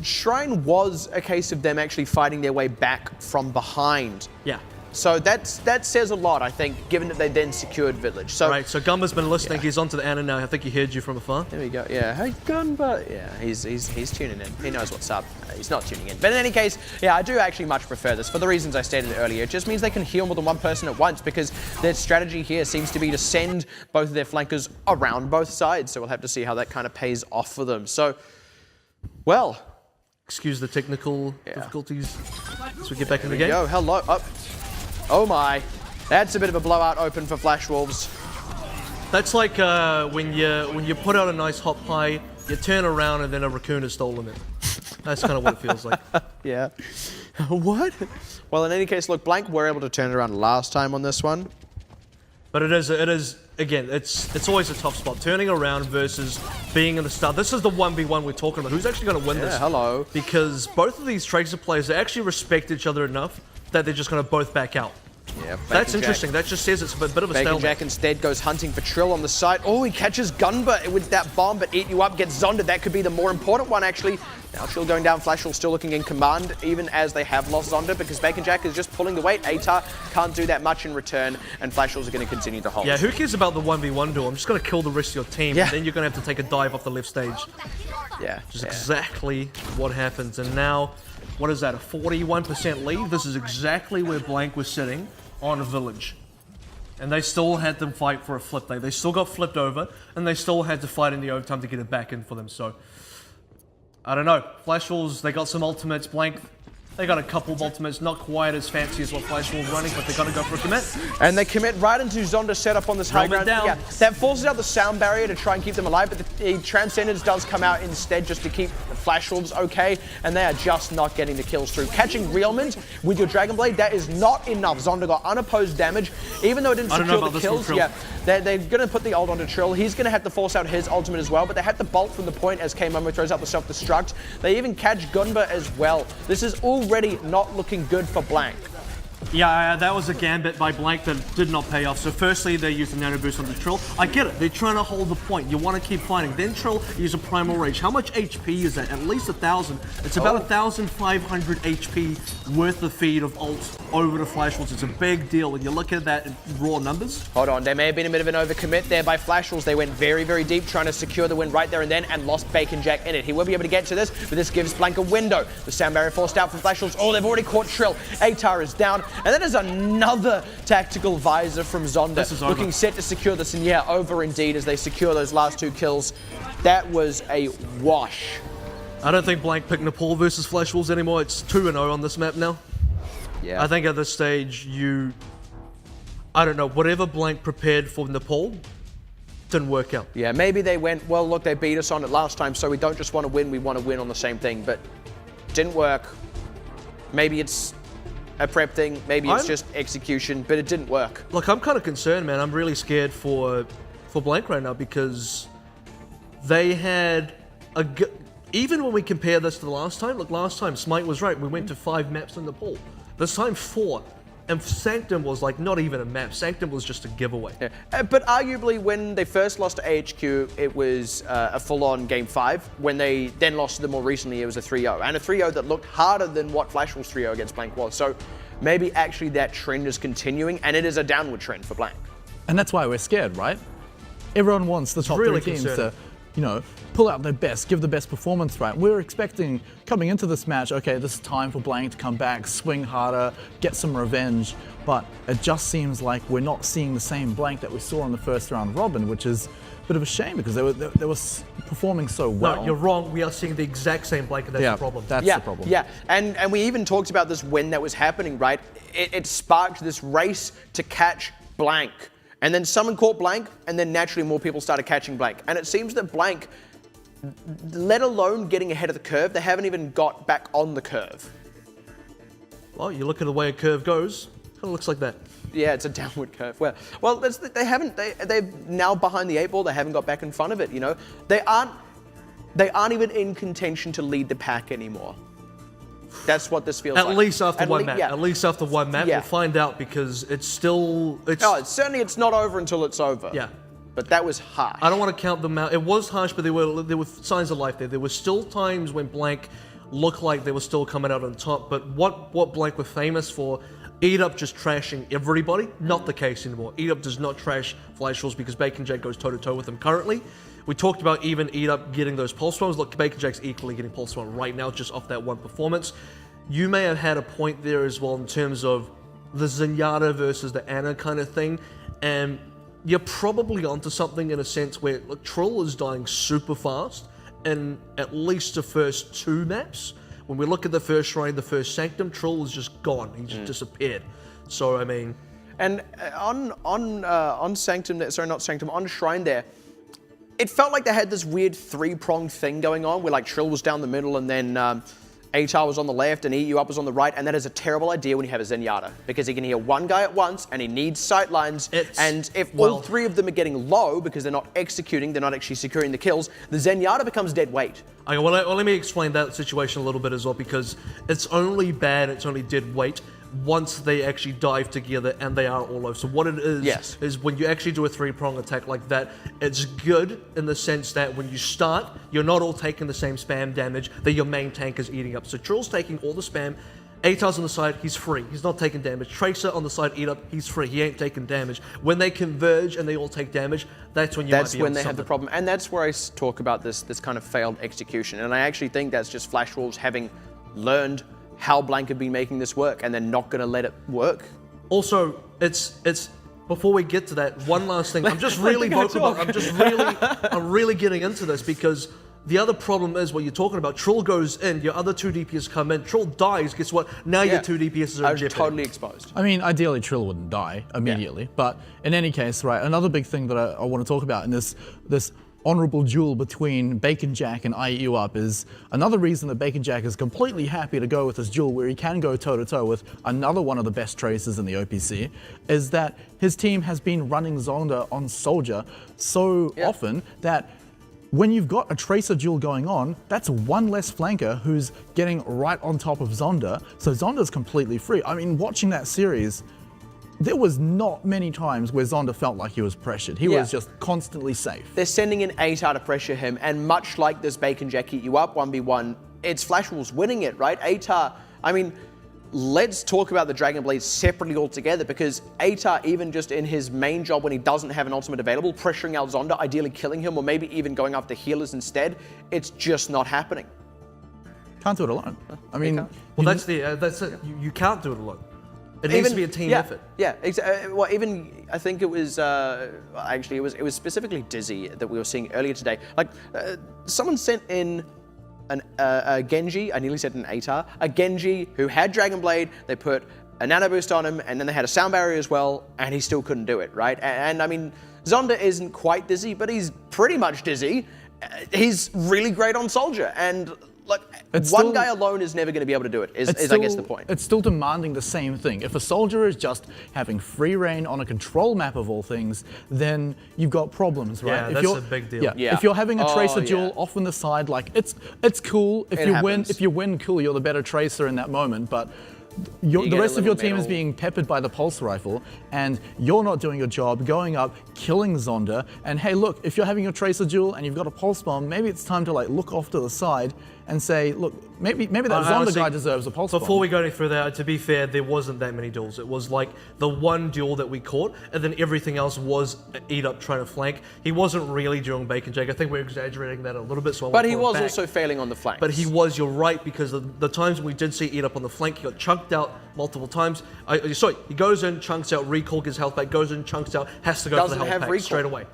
Shrine was a case of them actually fighting their way back from behind. Yeah. So that says a lot, I think, given that they then secured Village. So right, so Gumba's been listening. He's onto the Anna now. I think he heard you from afar. There we go. Yeah, hey Gunba. Yeah, he's tuning in. He knows what's up. He's not tuning in. But in any case, yeah, I do actually much prefer this for the reasons I stated earlier. It just means they can heal more than one person at once, because their strategy here seems to be to send both of their flankers around both sides. So we'll have to see how that kind of pays off for them. So, well, excuse the technical difficulties as we get back in the game. There we go. Hello. Oh my, that's a bit of a blowout open for Flashwolves. That's like when you put out a nice hot pie, you turn around and then a raccoon has stolen it. That's kind of what it feels like. Yeah. What? Well, in any case, look, Blank were able to turn it around last time on this one. But it is again, it's always a tough spot. Turning around versus being in the start. This is the 1v1 we're talking about. Who's actually going to win this? Hello. Because both of these Tracer players, they actually respect each other enough that they're just going to both back out. Yeah, that's interesting. That just says it's a bit of a stalemate. Jack instead goes hunting for Trill on the side. Oh, he catches Gunba with that bomb, but Eat You Up gets Zonda. That could be the more important one, actually. Now Trill going down, Flashwell still looking in command, even as they have lost Zonda, because Bacon Jack is just pulling the weight. Atar can't do that much in return, and Flashwells are going to continue to hold. Yeah, who cares about the 1v1 duel? I'm just going to kill the rest of your team, and then you're going to have to take a dive off the left stage. Yeah. Which is exactly what happens. And now, what is that, a 41% lead? This is exactly where Blank was sitting on a village. And they still had to fight for a flip. They still got flipped over, and they still had to fight in the overtime to get it back in for them. So, I don't know. Flashwells, they got some ultimates. Blank, they got a couple of ultimates, not quite as fancy as what Flashwell's running, but they got to go for a commit. And they commit right into Zonda's setup on this high ground. Down. Yeah, that forces out the sound barrier to try and keep them alive, but the Transcendence does come out instead just to keep the Flashwells okay, and they are just not getting the kills through. Catching Realmond with your Dragon Blade, that is not enough. Zonda got unopposed damage, even though it didn't secure the kills. Yeah, they're going to put the ult onto Trill. He's going to have to force out his ultimate as well, but they had the bolt from the point as K-Momo throws out the self-destruct. They even catch Gunba as well. This is already not looking good for Blank. Yeah, that was a gambit by Blank that did not pay off. So firstly, they used a nano boost on the Trill. I get it, they're trying to hold the point. You want to keep fighting. Then Trill used a primal rage. How much HP is that? At least 1,000. It's about 1,500 HP worth of feed of ult over the Flashwells. It's a big deal when you look at that in raw numbers. Hold on, there may have been a bit of an overcommit there by Flashwells. They went very, very deep, trying to secure the win right there and then, and lost Bacon Jack in it. He will be able to get to this, but this gives Blank a window. The sound barrier forced out from Flashwells. Oh, they've already caught Trill. Atar is down. And that is another tactical visor from Zonda. This is over. Looking set to secure this, and yeah, over indeed as they secure those last two kills. That was a wash. I don't think Blank picked Nepal versus Flashwells anymore. It's 2-0 on this map now. Yeah. I think at this stage, I don't know, whatever Blank prepared for Nepal didn't work out. Yeah, maybe they went, well, look, they beat us on it last time, so we don't just want to win, we want to win on the same thing, but didn't work. Maybe it's a prep thing, maybe it's just execution, but it didn't work. Look, I'm kind of concerned, man. I'm really scared for Blank right now because they had even when we compare this to the last time, look, last time Smite was right. We went to 5 maps in Nepal. This time 4. And Sanctum was like not even a map. Sanctum was just a giveaway. Yeah. But arguably when they first lost to AHQ, it was a full-on Game 5. When they then lost to them more recently, it was a 3-0. And a 3-0 that looked harder than what Flashwell's 3-0 against Blank was. So maybe actually that trend is continuing, and it is a downward trend for Blank. And that's why we're scared, right? Everyone wants the top really 3 teams to, pull out their best, give the best performance, right? We're expecting, coming into this match, okay, this is time for Blank to come back, swing harder, get some revenge, but it just seems like we're not seeing the same Blank that we saw in the first round robin, which is a bit of a shame because they were performing so well. No, you're wrong. We are seeing the exact same Blank, and that's the problem. That's the problem. Yeah, and we even talked about this when that was happening, right? It sparked this race to catch Blank. And then someone caught Blank, and then naturally more people started catching Blank. And it seems that Blank, let alone getting ahead of the curve, they haven't even got back on the curve. Well, you look at the way a curve goes, it kind of looks like that. Yeah, it's a downward curve. Well, they're now behind the 8 ball. They haven't got back in front of it. They aren't even in contention to lead the pack anymore. That's what this feels like. At least after one map. Yeah. At least after one map, Yeah. we'll find out because it's Certainly it's not over until it's over. Yeah. But that was harsh. I don't want to count them out. It was harsh, but there were signs of life there. There were still times when Blank looked like they were still coming out on top. But what Blank were famous for, Eat Up just trashing everybody, not the case anymore. Eat Up does not trash Flashwells because Bacon Jack goes toe-to-toe with them currently. We talked about even Eat Up getting those pulse bombs. Look, Bacon Jack's equally getting pulse bomb right now just off that one performance. You may have had a point there as well in terms of the Zenyatta versus the Ana kind of thing. And you're probably onto something in a sense where, look, Trill is dying super fast in at least the first 2 maps. When we look at the first Shrine, the first Sanctum, Trill is just gone. He just disappeared. So, I mean... And on Sanctum, sorry, not Sanctum, on Shrine there, it felt like they had this weird 3-pronged thing going on where like Trill was down the middle and then Atar was on the left and EU up was on the right, and that is a terrible idea when you have a Zenyatta, because he can heal one guy at once and he needs sightlines. And if all three of them are getting low because they're not executing, they're not actually securing the kills, the Zenyatta becomes dead weight. Okay, well, let me explain that situation a little bit as well, because it's only bad, it's only dead weight once they actually dive together and they are all low. So what it is, is when you actually do a three-prong attack like that, it's good in the sense that when you start, you're not all taking the same spam damage that your main tank is eating up. So Trill's taking all the spam, Atar's on the side, he's free. He's not taking damage. Tracer on the side, eat up, he's free. He ain't taking damage. When they converge and they all take damage, that's when you might be when they have the problem. And that's where I talk about this kind of failed execution. And I actually think that's just Flash Wolves having learned how Blank have been making this work, and they're not going to let it work. Also, it's before we get to that, one last thing. I'm just really vocal about. I'm really getting into this, because the other problem is what you're talking about. Trill goes in, your other two DPS come in. Trill dies. Guess what? Now your two DPS are in jeopardy. Totally exposed. I mean, ideally, Trill wouldn't die immediately, but in any case, right? Another big thing that I want to talk about in this honorable duel between Bacon Jack and IEU Up is another reason that Bacon Jack is completely happy to go with this duel where he can go toe-to-toe with another one of the best tracers in the OPC, is that his team has been running Zonda on Soldier so often that when you've got a tracer duel going on, that's one less flanker who's getting right on top of Zonda, so Zonda's completely free. I mean, watching that series, there was not many times where Zonda felt like he was pressured. He was just constantly safe. They're sending in Atar to pressure him, and much like this Bacon Jack eat you up 1v1, it's Flash Wolves winning it, right? Atar, I mean, let's talk about the Dragon Blade separately altogether, because Atar, even just in his main job when he doesn't have an ultimate available, pressuring out Zonda, ideally killing him, or maybe even going after healers instead, it's just not happening. Can't do it alone. I mean, well, that's it. You can't do it alone. It needs to be a team effort. Yeah, well, even I think it was actually it was specifically Dizzy that we were seeing earlier today. Like someone sent in a Genji. I nearly said an Atar. A Genji who had Dragon Blade. They put a nano boost on him, and then they had a sound barrier as well, and he still couldn't do it. Right? And I mean, Zonda isn't quite Dizzy, but he's pretty much Dizzy. He's really great on Soldier, and like one guy alone is never going to be able to do it, is I guess the point. It's still demanding the same thing. If a soldier is just having free reign on a control map of all things, then you've got problems, right? Yeah, that's a big deal. If you're having a tracer duel off on the side, like it's cool. If you win, cool, you're the better tracer in that moment, but the rest of your team is being peppered by the pulse rifle, and you're not doing your job, going up, killing Zonda, and hey, look, if you're having a tracer duel and you've got a pulse bomb, maybe it's time to like look off to the side and say, look, maybe that Zonda guy deserves a pulse bomb. Before we go any further, to be fair, there wasn't that many duels. It was like the one duel that we caught, and then everything else was Eat Up trying to flank. He wasn't really doing Bacon Jack. I think we're exaggerating that a little bit. So but he was also failing on the flanks. But he was, you're right, because the times when we did see Eat Up on the flank, he got chunked out multiple times. Sorry, he goes in, chunks out, recall, gets health back, goes in, chunks out, has to go for the health pack straight away.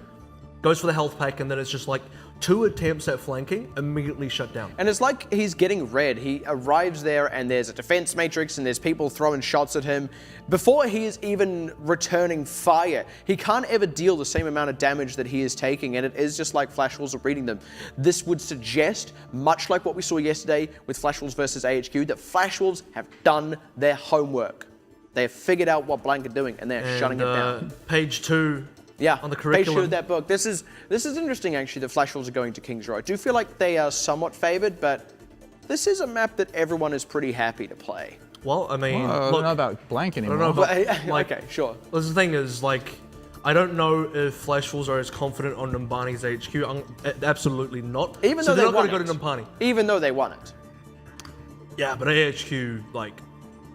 Goes for the health pack, and then it's just like 2 attempts at flanking, immediately shut down. And it's like he's getting red. He arrives there and there's a defense matrix and there's people throwing shots at him. Before he is even returning fire, he can't ever deal the same amount of damage that he is taking, and it is just like Flash Wolves are reading them. This would suggest, much like what we saw yesterday with Flash Wolves versus AHQ, that Flash Wolves have done their homework. They have figured out what Blank are doing, and they're shutting it down. Page 2. Yeah, on the curriculum. Page 2 of that book. This is interesting, actually, that Flash Wolves are going to King's Row. I do feel like they are somewhat favored, but this is a map that everyone is pretty happy to play. Well, I mean, I don't know about Blank anymore. I don't know about, like, okay, sure. The thing is, like, I don't know if Flash Wolves are as confident on Numbani's HQ. Absolutely not. Even so though they're they not going won to go to Numbani. Even though they won it. Yeah, but AHQ, like,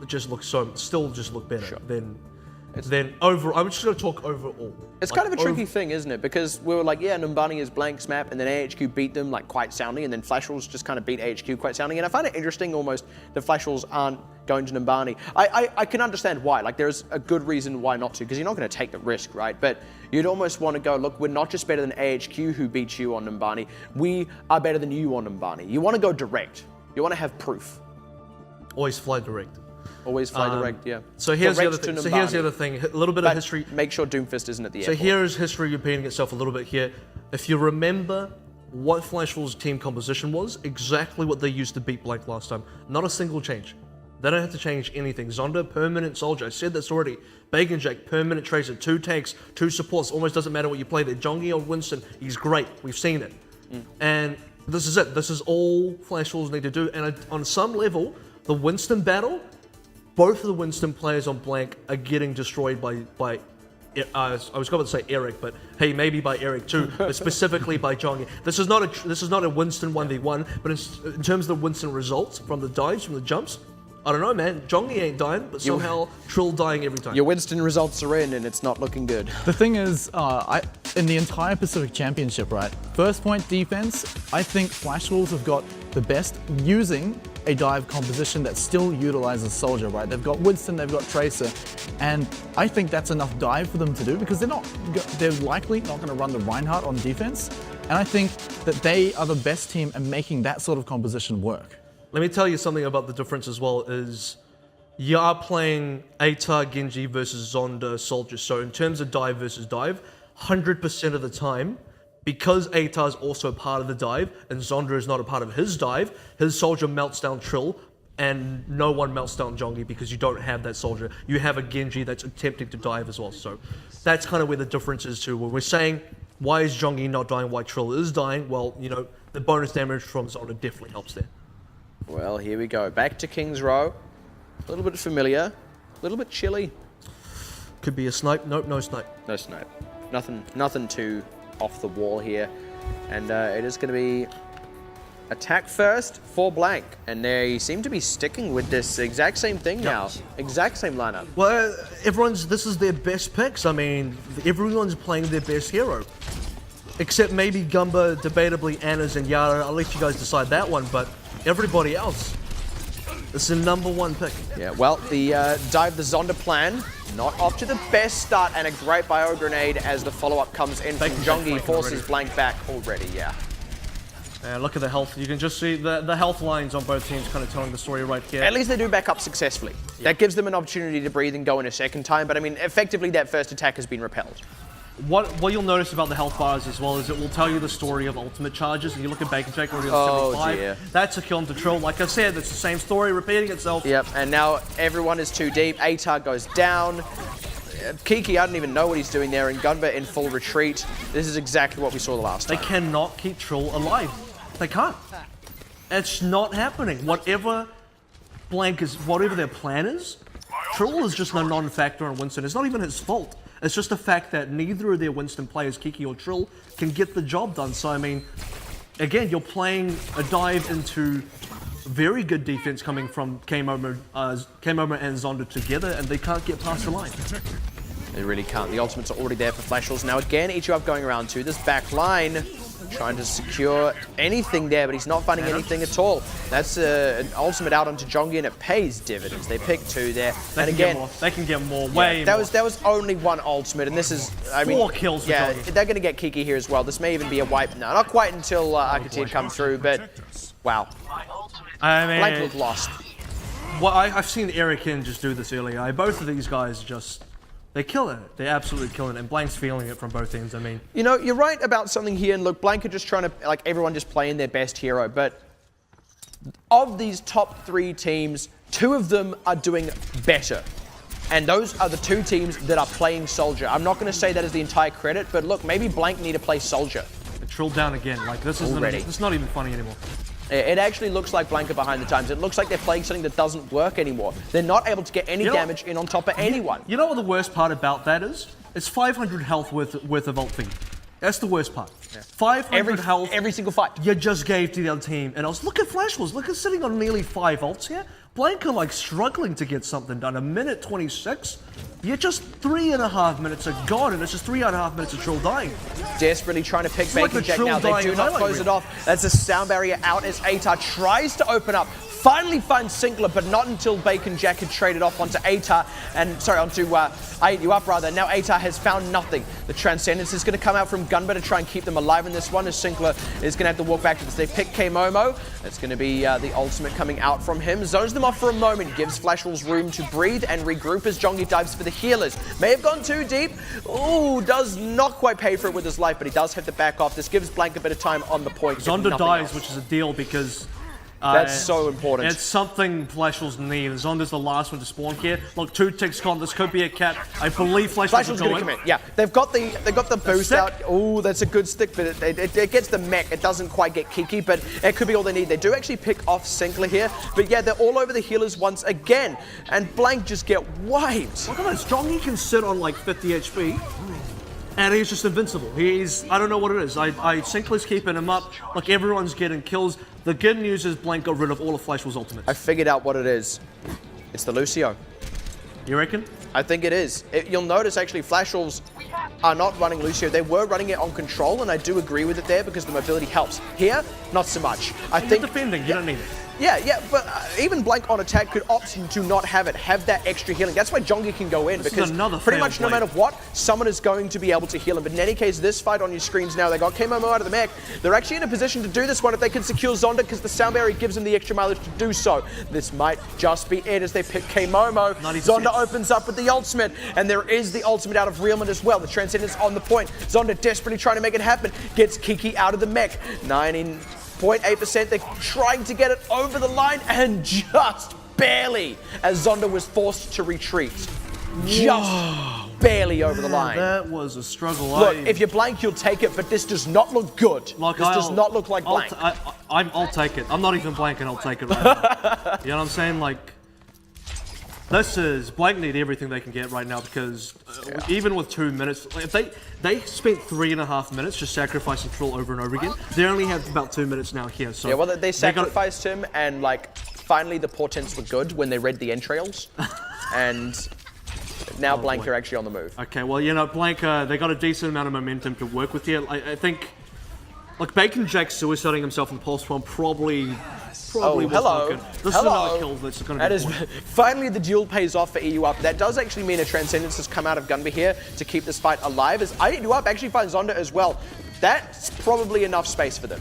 it just looks still just look better than overall. I'm just going to talk overall. It's kind of a tricky thing, isn't it? Because we were like, yeah, Numbani is Blank's map, and then AHQ beat them like quite soundly, and then Flash Wolves just kind of beat AHQ quite soundly. And I find it interesting almost that Flash Wolves aren't going to Numbani. I can understand why. Like, there's a good reason why not to, because you're not going to take the risk, right? But you'd almost want to go, look, we're not just better than AHQ who beat you on Numbani. We are better than you on Numbani. You want to go direct. You want to have proof. Always fly direct. Always fly direct, yeah. So here's the other thing. A little bit of history. Make sure Doomfist isn't at the So airport. here is history repeating itself a little bit here. If you remember what Flashful's team composition was, exactly what they used to beat Blank last time. Not a single change. They don't have to change anything. Zonda, permanent soldier. I said this already. Bacon Jack, permanent tracer. 2 tanks, 2 supports. Almost doesn't matter what you play there. Jongi or Winston, he's great. We've seen it. And this is it. This is all Flashful's need to do. And on some level, the Winston battle, both of the Winston players on Blank are getting destroyed by I was going to say Eric, but hey, maybe by Eric too, but specifically by Jongi. This is not a Winston 1v1, but in terms of the Winston results from the dives, from the jumps, I don't know, man. Jongi ain't dying, but somehow Trill dying every time. Your Winston results are in, and it's not looking good. The thing is, in the entire Pacific Championship, right, first point defense, I think Flashful's have got the best using a dive composition that still utilizes Soldier, right? They've got Winston, they've got Tracer, and I think that's enough dive for them to do because they're likely not going to run the Reinhardt on defense, and I think that they are the best team at making that sort of composition work. Let me tell you something about the difference as well is you are playing ATAR, Genji versus Zonda, Soldier. So in terms of dive versus dive, 100% of the time, because ATAR is also part of the dive and Zonda is not a part of his dive, his Soldier melts down Trill and no one melts down Jongi because you don't have that Soldier. You have a Genji that's attempting to dive as well. So that's kind of where the difference is too. When we're saying, why is Jongi not dying, why Trill is dying? Well, you know, the bonus damage from Zonda definitely helps there. Well, here we go. Back to King's Row. A little bit familiar, a little bit chilly. Could be a snipe. Nope, no snipe. No snipe. Nothing too off the wall here. And it is going to be attack first for Blank. And they seem to be sticking with this exact same thing now. Exact same lineup. Well, this is their best picks. I mean, everyone's playing their best hero. Except maybe Gumba, debatably Anna's and Yara. I'll let you guys decide that one, but everybody else, it's the #1 pick. Yeah, well, the dive the Zonda plan, not off to the best start, and a great bio grenade as the follow-up comes in from Jongi, forces Blank back already, yeah. And look at the health. You can just see the health lines on both teams kind of telling the story right here. At least they do back up successfully. Yeah. That gives them an opportunity to breathe and go in a second time, but I mean, effectively that first attack has been repelled. What you'll notice about the health bars as well is it will tell you the story of ultimate charges. And you look at Bacon Jack already on 75. Dear. That's a kill into Trill. Like I said, it's the same story repeating itself. Yep, and now everyone is too deep. ATAR goes down. Kiki, I don't even know what he's doing there, and Gunba in full retreat. This is exactly what we saw the last time. They cannot keep Trill alive. They can't. It's not happening. Whatever their plan is, Trill is just a non-factor on Winston. It's not even his fault. It's just the fact that neither of their Winston players, Kiki or Trill, can get the job done. So, I mean, again, you're playing a dive into very good defense coming from K-Momo and Zonda together, and they can't get past the line. They really can't. The ultimates are already there for Flashful's. Now, again, Ichigo going around to this back line, trying to secure anything there, but he's not finding anything at all. That's an ultimate out onto Jongi, and it pays dividends. They pick 2 there, and again, they can get more. Way that more. was only 1 ultimate, and this is 4 kills. Yeah, they're going to get Kiki here as well. This may even be a wipe. No, not quite until Arcatia comes through, but wow. I mean, Blank looked lost. Well, I've seen Eric in just do this earlier. Both of these guys they're killing it. They're absolutely killing it, and Blank's feeling it from both ends. I mean, you know, you're right about something here, and look, Blank are just trying to, like, everyone just playing their best hero, but of these top 3 teams, 2 of them are doing better. And those are the 2 teams that are playing Soldier. I'm not going to say that is the entire credit, but look, maybe Blank need to play Soldier. Trill down again. Like, this is not even funny anymore. It actually looks like Blank are behind the times. It looks like they're playing something that doesn't work anymore. They're not able to get any damage in on top of anyone. You know what the worst part about that is? It's 500 health worth of ult feed. That's the worst part. Yeah. 500 health. Every single fight. You just gave to the other team. And look at Flashful's. Look at sitting on nearly 5 ults here. Blank are like struggling to get something done. 1:26. You're just 3.5 minutes are gone, and it's just 3.5 minutes of Trill dying. Desperately trying to pick Bacon Jack now. They do not close it off. That's a sound barrier out as ATAR tries to open up. finally finds Sinkler, but not until Bacon Jack had traded off onto ATAR, and sorry, onto I Eat You Up rather. Now ATAR has found nothing. The Transcendence is going to come out from Gunba to try and keep them alive in this one, as Sinkler is going to have to walk back to this. They pick K-Momo. It's going to be the ultimate coming out from him. Zones them off for a moment, gives Flash Wolves room to breathe and regroup as Jongi dives for the healers. May have gone too deep. Ooh, does not quite pay for it with his life, but he does have to back off. This gives Blank a bit of time on the point. Zonda dies, which is a deal because... that's so important. It's something Flash Wolves need. Zonda's the last one to spawn here. Look, 2 ticks gone. This could be a cap. I believe Flash Wolves are going to commit. Yeah, they've got the boost out. Oh, that's a good stick, but it gets the mech. It doesn't quite get Kiki, but it could be all they need. They do actually pick off Sinkler here, but yeah, they're all over the healers once again, and Blank just get wiped. Look at this. Jongi can sit on like 50 HP. And he's just invincible. I don't know what it is. Sinkler's keeping him up. Like, everyone's getting kills. The good news is Blank got rid of all of Flash Wolves' ultimates. I figured out what it is. It's the Lucio. You reckon? I think it is. You'll notice, actually, Flash Wolves are not running Lucio. They were running it on control, and I do agree with it there because the mobility helps. Here, not so much. I think defending, you don't need it. Yeah, but even Blank on attack could opt to not have it, have that extra healing. That's why Jongi can go in, because pretty much no matter what, someone is going to be able to heal him. But in any case, this fight on your screens now, they got K-Momo out of the mech. They're actually in a position to do this one if they can secure Zonda, because the sound barrier gives them the extra mileage to do so. This might just be it as they pick K-Momo. Zonda opens up with the ultimate, and there is the ultimate out of Realman as well. The Transcendence on the point. Zonda desperately trying to make it happen. Gets Kiki out of the mech. 0.8%, they're trying to get it over the line, and just barely, as Zonda was forced to retreat. Just barely over the line. That was a struggle. Look, if you're Blank, you'll take it, but this does not look good. This does not look like Blank. I'll take it. I'm not even Blank, and I'll take it right now. You know what I'm saying? Like, this is Blank need everything they can get right now, because even with 2 minutes, if they spent 3.5 minutes just sacrificing Troll over and over again, they only have about 2 minutes now here. So yeah, well, they sacrificed him, and like finally the portents were good when they read the entrails, and now Blank are actually on the move. Okay, well, you know, Blank, they got a decent amount of momentum to work with here. I think, like, Bacon Jack suiciding himself in Pulse Bomb probably was not good. This is another kill that's going to be finally the duel pays off for EU Up. That does actually mean a Transcendence has come out of Gunba here to keep this fight alive, as EU Up actually finds Zonda as well. That's probably enough space for them.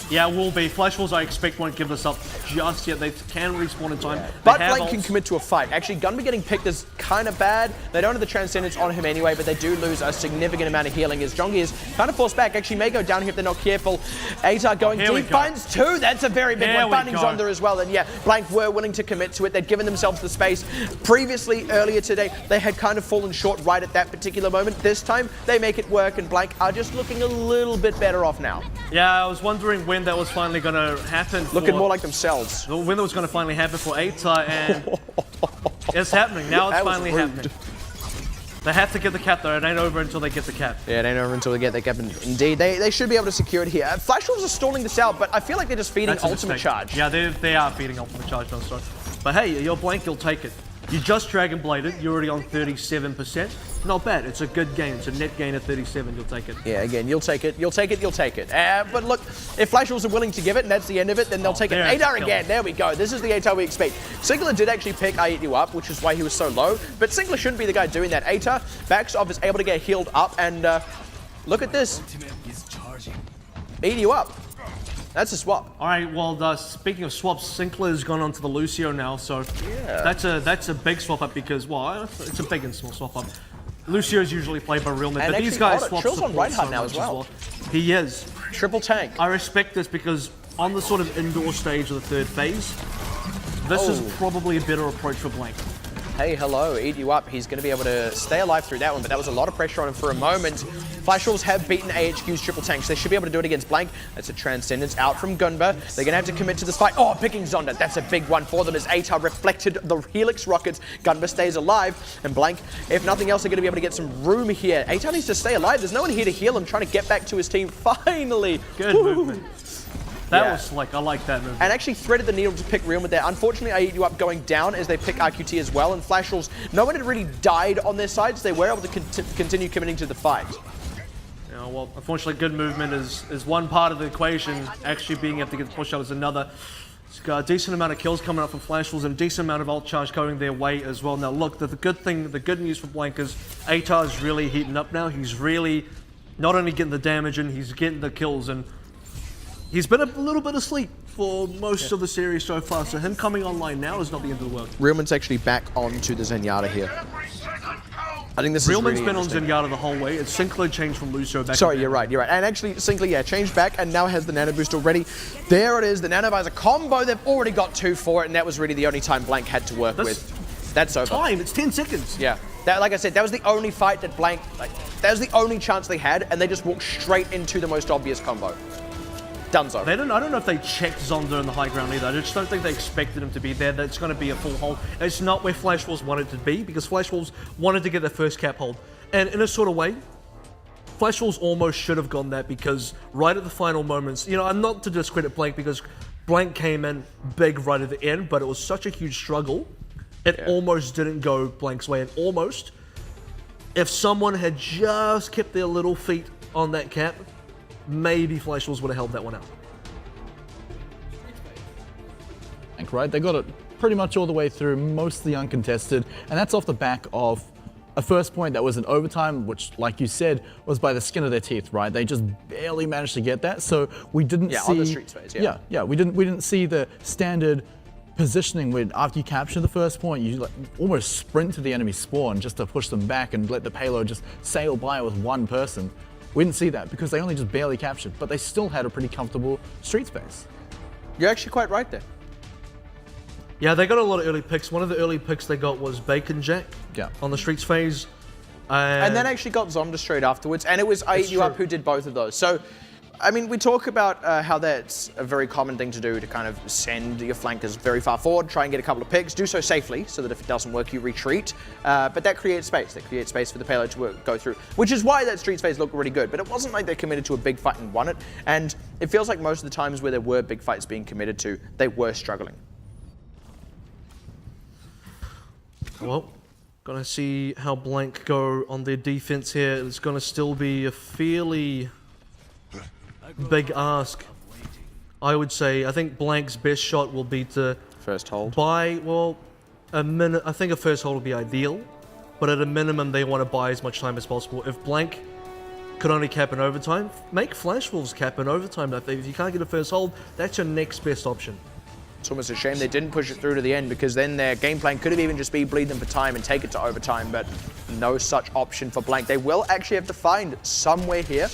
Yeah, it will be. Flash Wolves, I expect, won't give this up just yet. They can respawn in time. But Blank can commit to a fight. Actually, Gunba getting picked is kind of bad. They don't have the Transcendence on him anyway, but they do lose a significant amount of healing as Jongi is kind of forced back. Actually, may go down here if they're not careful. ATAR going deep, finds 2. That's a very big one. Finding Zonda as well. And yeah, Blank were willing to commit to it. They'd given themselves the space. Previously, earlier today, they had kind of fallen short right at that particular moment. This time, they make it work, and Blank are just looking a little bit better off now. Yeah, I was wondering when that was finally going to happen. Looking more like themselves. When that was going to finally happen for ATAR, and it's happening. Now it's finally happening. They have to get the cap, though. It ain't over until they get the cap. Yeah, it ain't over until they get the cap. Indeed, they should be able to secure it here. Flash Wolves are stalling this out, but I feel like they're just feeding ultimate charge. Yeah, they are feeding ultimate charge, no, sorry. But hey, you're Blank, you'll take it. You just Dragon Bladed, you're already on 37%. Not bad, it's a good gain. It's a net gain of 37, you'll take it. Yeah, again, you'll take it, you'll take it, you'll take it. But look, if Flash Wolves are willing to give it and that's the end of it, then they'll take it. ATAR again, there we go. This is the ATAR we expect. Sinkler did actually pick I Eat You Up, which is why he was so low, but Sinkler shouldn't be the guy doing that. ATAR backs off, is able to get healed up, and look at this. Eat You Up. That's a swap. All right, well, speaking of swaps, Sinkler's gone on to the Lucio now, so that's a big swap up because, well, it's a big and small swap up. Lucio's usually played by Realman, but these guys swap Trill's on Reinhardt now as well. He is. Triple tank. I respect this because on the sort of indoor stage of the third phase, this is probably a better approach for Blank. Hey, hello, Eat You Up. He's going to be able to stay alive through that one, but that was a lot of pressure on him for a moment. Flash Wolves have beaten AHQ's triple tanks. They should be able to do it against Blank. That's a Transcendence out from Gunba. They're going to have to commit to this fight. Oh, picking Zonda. That's a big one for them as ATAR reflected the Helix rockets. Gunba stays alive, and Blank, if nothing else, they're going to be able to get some room here. ATAR needs to stay alive. There's no one here to heal him, trying to get back to his team. Finally. Good movement. That was slick. I like that move. And actually threaded the needle to pick Realman there. Unfortunately, I Eat You Up going down as they pick RQT as well. And Flash Wolves, no one had really died on their sides. They were able to continue committing to the fight. Yeah, well, unfortunately, good movement is one part of the equation. Actually being able to get the push out is another. He's got a decent amount of kills coming up from Flash Wolves and a decent amount of ult charge going their way as well. Now look, the good news for Blank is ATAR is really heating up now. He's really not only getting the damage in, he's getting the kills, and he's been a little bit asleep for most of the series so far, so him coming online now is not the end of the world. Realman's actually back onto the Zenyatta here. I think this Realman's is really been on interesting. Zenyatta the whole way. It's Sinclair changed from Lucio back. Sorry, you're right. And actually, Sinclair, yeah, changed back and now has the Nano Boost already. There it is, the Nanovisor combo. They've already got 2 for it, and that was really the only time Blank had to work with. That's over. Time, it's 10 seconds. Yeah. That, like I said, that was the only fight that Blank, that was the only chance they had, and they just walked straight into the most obvious combo. Dunzo. I don't know if they checked Zonda in the high ground either. I just don't think they expected him to be there. That's going to be a full hold. It's not where Flash Wolves wanted to be, because Flash Wolves wanted to get their first cap hold. And in a sort of way, Flash Wolves almost should have gone that, because right at the final moments, you know, I'm not to discredit Blank, because Blank came in big right at the end, but it was such a huge struggle. It almost didn't go Blank's way. And almost, if someone had just kept their little feet on that cap, maybe Flash Wolves would have held that one out. Right? They got it pretty much all the way through, mostly uncontested, and that's off the back of a first point that was in overtime, which, like you said, was by the skin of their teeth, right? They just barely managed to get that, so we didn't see... on the street phase, we didn't see the standard positioning where after you capture the first point, you like almost sprint to the enemy spawn just to push them back and let the payload just sail by with one person. We didn't see that because they only just barely captured, but they still had a pretty comfortable street space. You're actually quite right there. Yeah, they got a lot of early picks. One of the early picks they got was Bacon Jack on the streets phase. And then actually got Zonda straight afterwards, and it was I Eat You Up who did both of those. So, I mean, we talk about how that's a very common thing to do, to kind of send your flankers very far forward, try and get a couple of picks, do so safely, so that if it doesn't work, you retreat. But that creates space. That creates space for the payload to go through, which is why that streets phase looked really good. But it wasn't like they committed to a big fight and won it. And it feels like most of the times where there were big fights being committed to, they were struggling. Well, gonna see how Blank go on their defense here. It's gonna still be a fairly big ask, I would say. I think Blank's best shot will be to first hold. Buy, well, I think a first hold would be ideal, but at a minimum they want to buy as much time as possible. If Blank could only cap in overtime, make Flash Wolves cap in overtime. If you can't get a first hold, that's your next best option. It's almost a shame they didn't push it through to the end, because then their game plan could have even just been bleed them for time and take it to overtime, but no such option for Blank. They will actually have to find somewhere here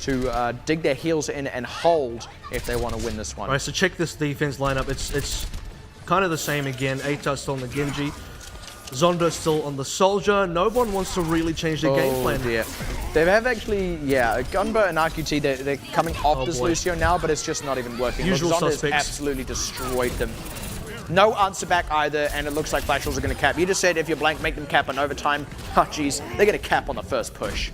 to dig their heels in and hold if they want to win this one. All right, so check this defense lineup. It's kind of the same again. ATAR still on the Genji. Zonda still on the Soldier. No one wants to really change their game plan. Dear. They have actually, Gunba and RQT, they're coming off this Lucio now, but it's just not even working. Usual Zonda has suspects. absolutely destroyed them. No answer back either, and it looks like Flash Wolves are going to cap. You just said if you're Blank, make them cap on overtime. Oh, geez, they're going to cap on the first push.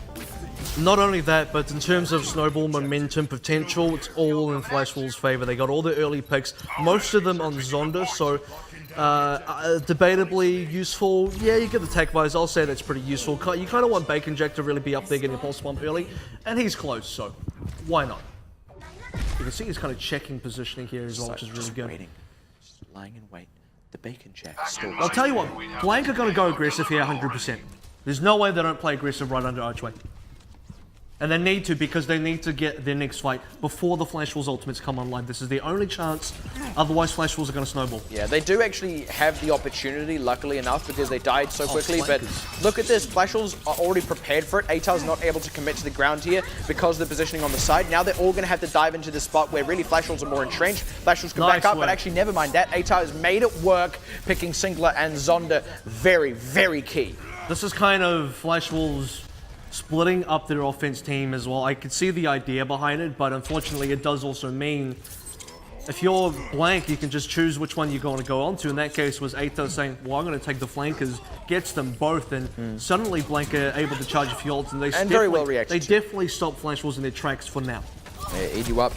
Not only that, but in terms of snowball momentum potential, it's all in Flash Wolves' favor. They got all the early picks, most of them on Zonda, so debatably useful. Yeah, you get the tech buys. I'll say that's pretty useful. You kind of want Bacon Jack to really be up there getting a pulse pump early, and he's close, so why not? You can see he's kind of checking positioning here as well, which is really good. Waiting. Just lying in wait. The Bacon Jack still. I'll tell you what, Blank are going to go aggressive here 100%. There's no way they don't play aggressive right under Archway. And they need to, because they need to get their next fight before the Flash Wolves ultimates come online. This is the only chance, otherwise Flash Wolves are going to snowball. Yeah, they do actually have the opportunity, luckily enough, because they died so quickly. But look at this, Flash Wolves are already prepared for it. ATAR's not able to commit to the ground here because of the positioning on the side. Now they're all going to have to dive into this spot where really Flash Wolves are more entrenched. Flash Wolves can back up, but actually never mind that. ATAR has made it work, picking Singler and Zonda. Very, very key. This is kind of Flash Wolves splitting up their offense team as well. I could see the idea behind it, but unfortunately it does also mean if you're Blank, you can just choose which one you're going to go on to. In that case was ATAR saying, well, I'm going to take the flankers, gets them both, and suddenly Blank are able to charge a few ults, and they very well reacted. They definitely stop Flash Wolves in their tracks for now. Eat You Up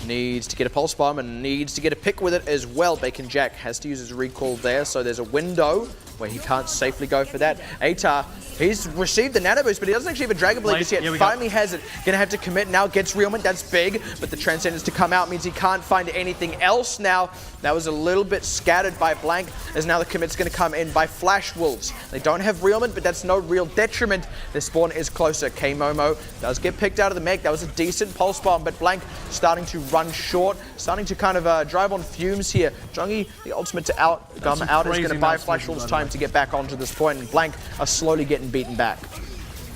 needs to get a pulse bomb and needs to get a pick with it as well. Bacon Jack has to use his recall there, so there's a window where he can't safely go for that. ATAR He's received the nano boost, but he doesn't actually have a Dragon Blade just yet. Finally has it. Gonna have to commit now. Gets Realment. That's big. But the Transcendence to come out means he can't find anything else now. That was a little bit scattered by Blank, as now the commit's gonna come in by Flash Wolves. They don't have Realment, but that's no real detriment. Their spawn is closer. K-Momo does get picked out of the mech. That was a decent pulse bomb, but Blank starting to run short, starting to kind of drive on fumes here. Jongi, the ultimate to come out is gonna buy Flash Wolves time to get back onto this point, and Blank are slowly getting beaten back.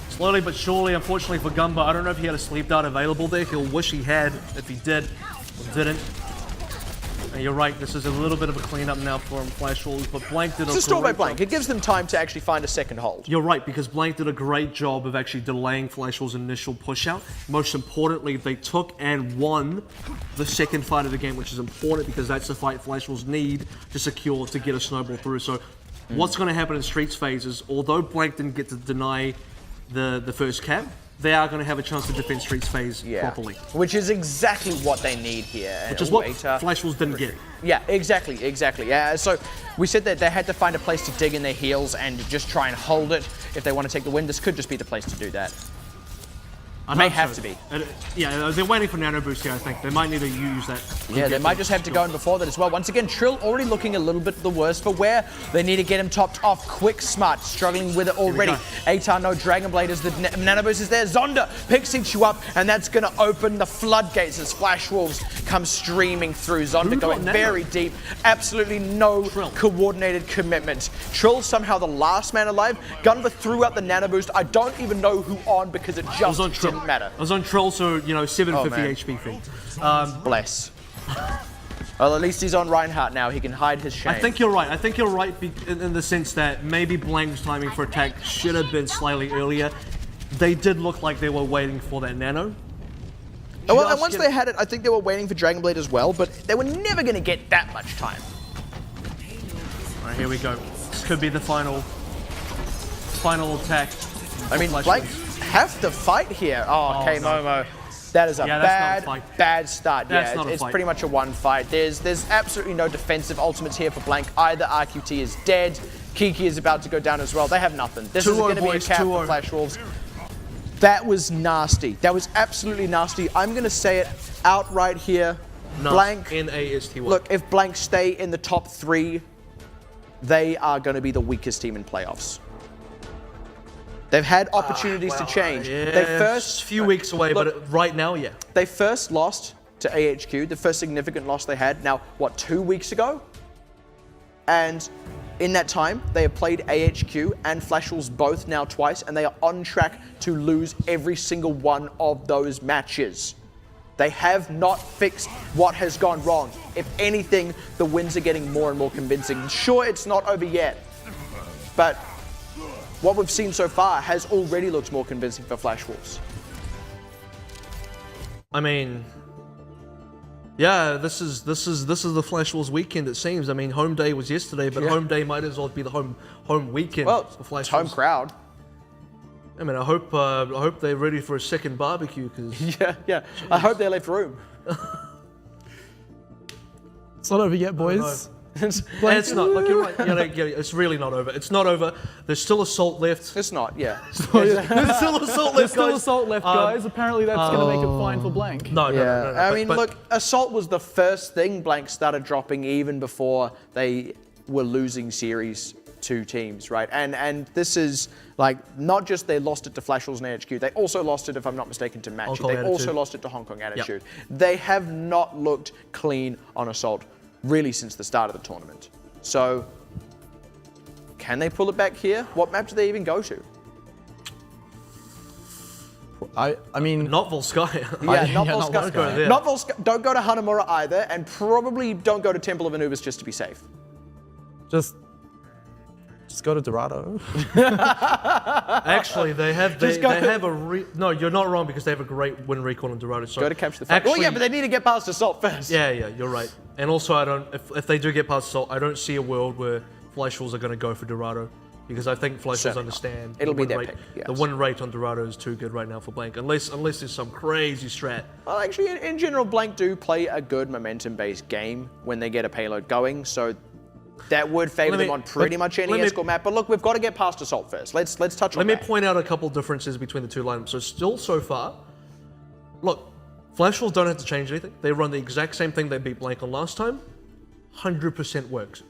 Slowly but surely, unfortunately for Gumba, I don't know if he had a sleep dart available there. He'll wish he had if he did or didn't. And you're right, this is a little bit of a cleanup now for Flash Wolves, but Blank did a great job. It's a store by Blank. It gives them time to actually find a second hold. You're right, because Blank did a great job of actually delaying Flash Wolves' initial push out. Most importantly, they took and won the second fight of the game, which is important because that's the fight Flash Wolves need to secure to get a snowball through. So what's going to happen in Streets phase is, although Blank didn't get to deny the first cap, they are going to have a chance to defend Streets phase properly. Which is exactly what they need here. Which is what Flash Wolves didn't get. Yeah, exactly. Yeah, so we said that they had to find a place to dig in their heels and just try and hold it if they want to take the win. This could just be the place to do that. May have to be. Yeah, they're waiting for Nano Boost here, I think. They might need to use that. Yeah, they might just have to go in before that as well. Once again, Trill already looking a little bit the worse for wear. They need to get him topped off quick. Smart, struggling with it already. Atar, no Dragon Blade as the Nano Boost is there. Zonda Pixie you up, and that's going to open the floodgates as Flash Wolves come streaming through. Zonda going very deep. Absolutely no coordinated commitment. Trill somehow the last man alive. Gunva threw out the Nano Boost. I don't even know who on because it just didn't matter. I was on Trill, so, you know, 750 HP thing. Bless. Well, at least he's on Reinhardt now. He can hide his shame. I think you're right. I think you're right in the sense that maybe Blank's timing for attack should have been slightly earlier. They did look like they were waiting for that nano. Well, and once they had it, I think they were waiting for Dragon Blade as well, but they were never going to get that much time. All right, here we go. This could be the final attack. I mean, Blank have to fight here. Oh, K-Momo. That is a bad start. Yeah, it's pretty much a one fight. There's absolutely no defensive ultimates here for Blank. Either RQT is dead, Kiki is about to go down as well. They have nothing. This is going to be a cap for Flash Wolves. That was nasty. That was absolutely nasty. I'm going to say it outright here. Blank, N-A-S-T-Y. look, if Blank stay in the top 3, they are going to be the weakest team in playoffs. They've had opportunities to change. Yeah, they first few weeks away, but right now, yeah. They first lost to AHQ, the first significant loss they had. Now, what, 2 weeks ago? And in that time, they have played AHQ and Flash Wolves both now twice, and they are on track to lose every single one of those matches. They have not fixed what has gone wrong. If anything, the wins are getting more and more convincing. Sure, it's not over yet, but what we've seen so far has already looked more convincing for Flash Wolves. I mean, yeah, this is the Flash Wolves weekend. It seems. I mean, home day was yesterday, but home day might as well be the home weekend for Flash Wolves. Home crowd. I mean, I hope they're ready for a second barbecue. Cause yeah. I hope they left room. It's not over yet, boys. It's not. Like, you're right. Yeah, it's really not over. It's not over. There's still Assault left. It's not, yeah. There's still Assault left, There's still Assault left, guys. Apparently that's going to make it fine for Blank. No. I mean, look, Assault was the first thing Blank started dropping even before they were losing series to teams, right? And this is, like, not just they lost it to Flash Wolves and AHQ, they also lost it, if I'm not mistaken, to Match. They also lost it to Hong Kong Attitude. Yep. They have not looked clean on Assault really since the start of the tournament. So, can they pull it back here? What map do they even go to? I mean... Not Volskaya. Yeah, not Volskaya. Not Volskaya. Don't go to Hanamura either, and probably don't go to Temple of Anubis just to be safe. Just go to Dorado. Actually, they have no, you're not wrong because they have a great win recall in Dorado. So go to capture the flag. Well, yeah, but they need to get past Assault first. Yeah, you're right. And also, if they do get past Assault, I don't see a world where Flash Wolves are going to go for Dorado because I think Flash Wolves understand it'll be their pick. Yes. The win rate on Dorado is too good right now for Blank, unless there's some crazy strat. Well, actually, in general, Blank do play a good momentum-based game when they get a payload going. So that would favor them on pretty much any escort map. But look, we've got to get past Assault first. Let's touch on that. Let me point out a couple differences between the two lineups. So still so far, look, Flash Wolves don't have to change anything. They run the exact same thing they beat Blank on last time. 100% works.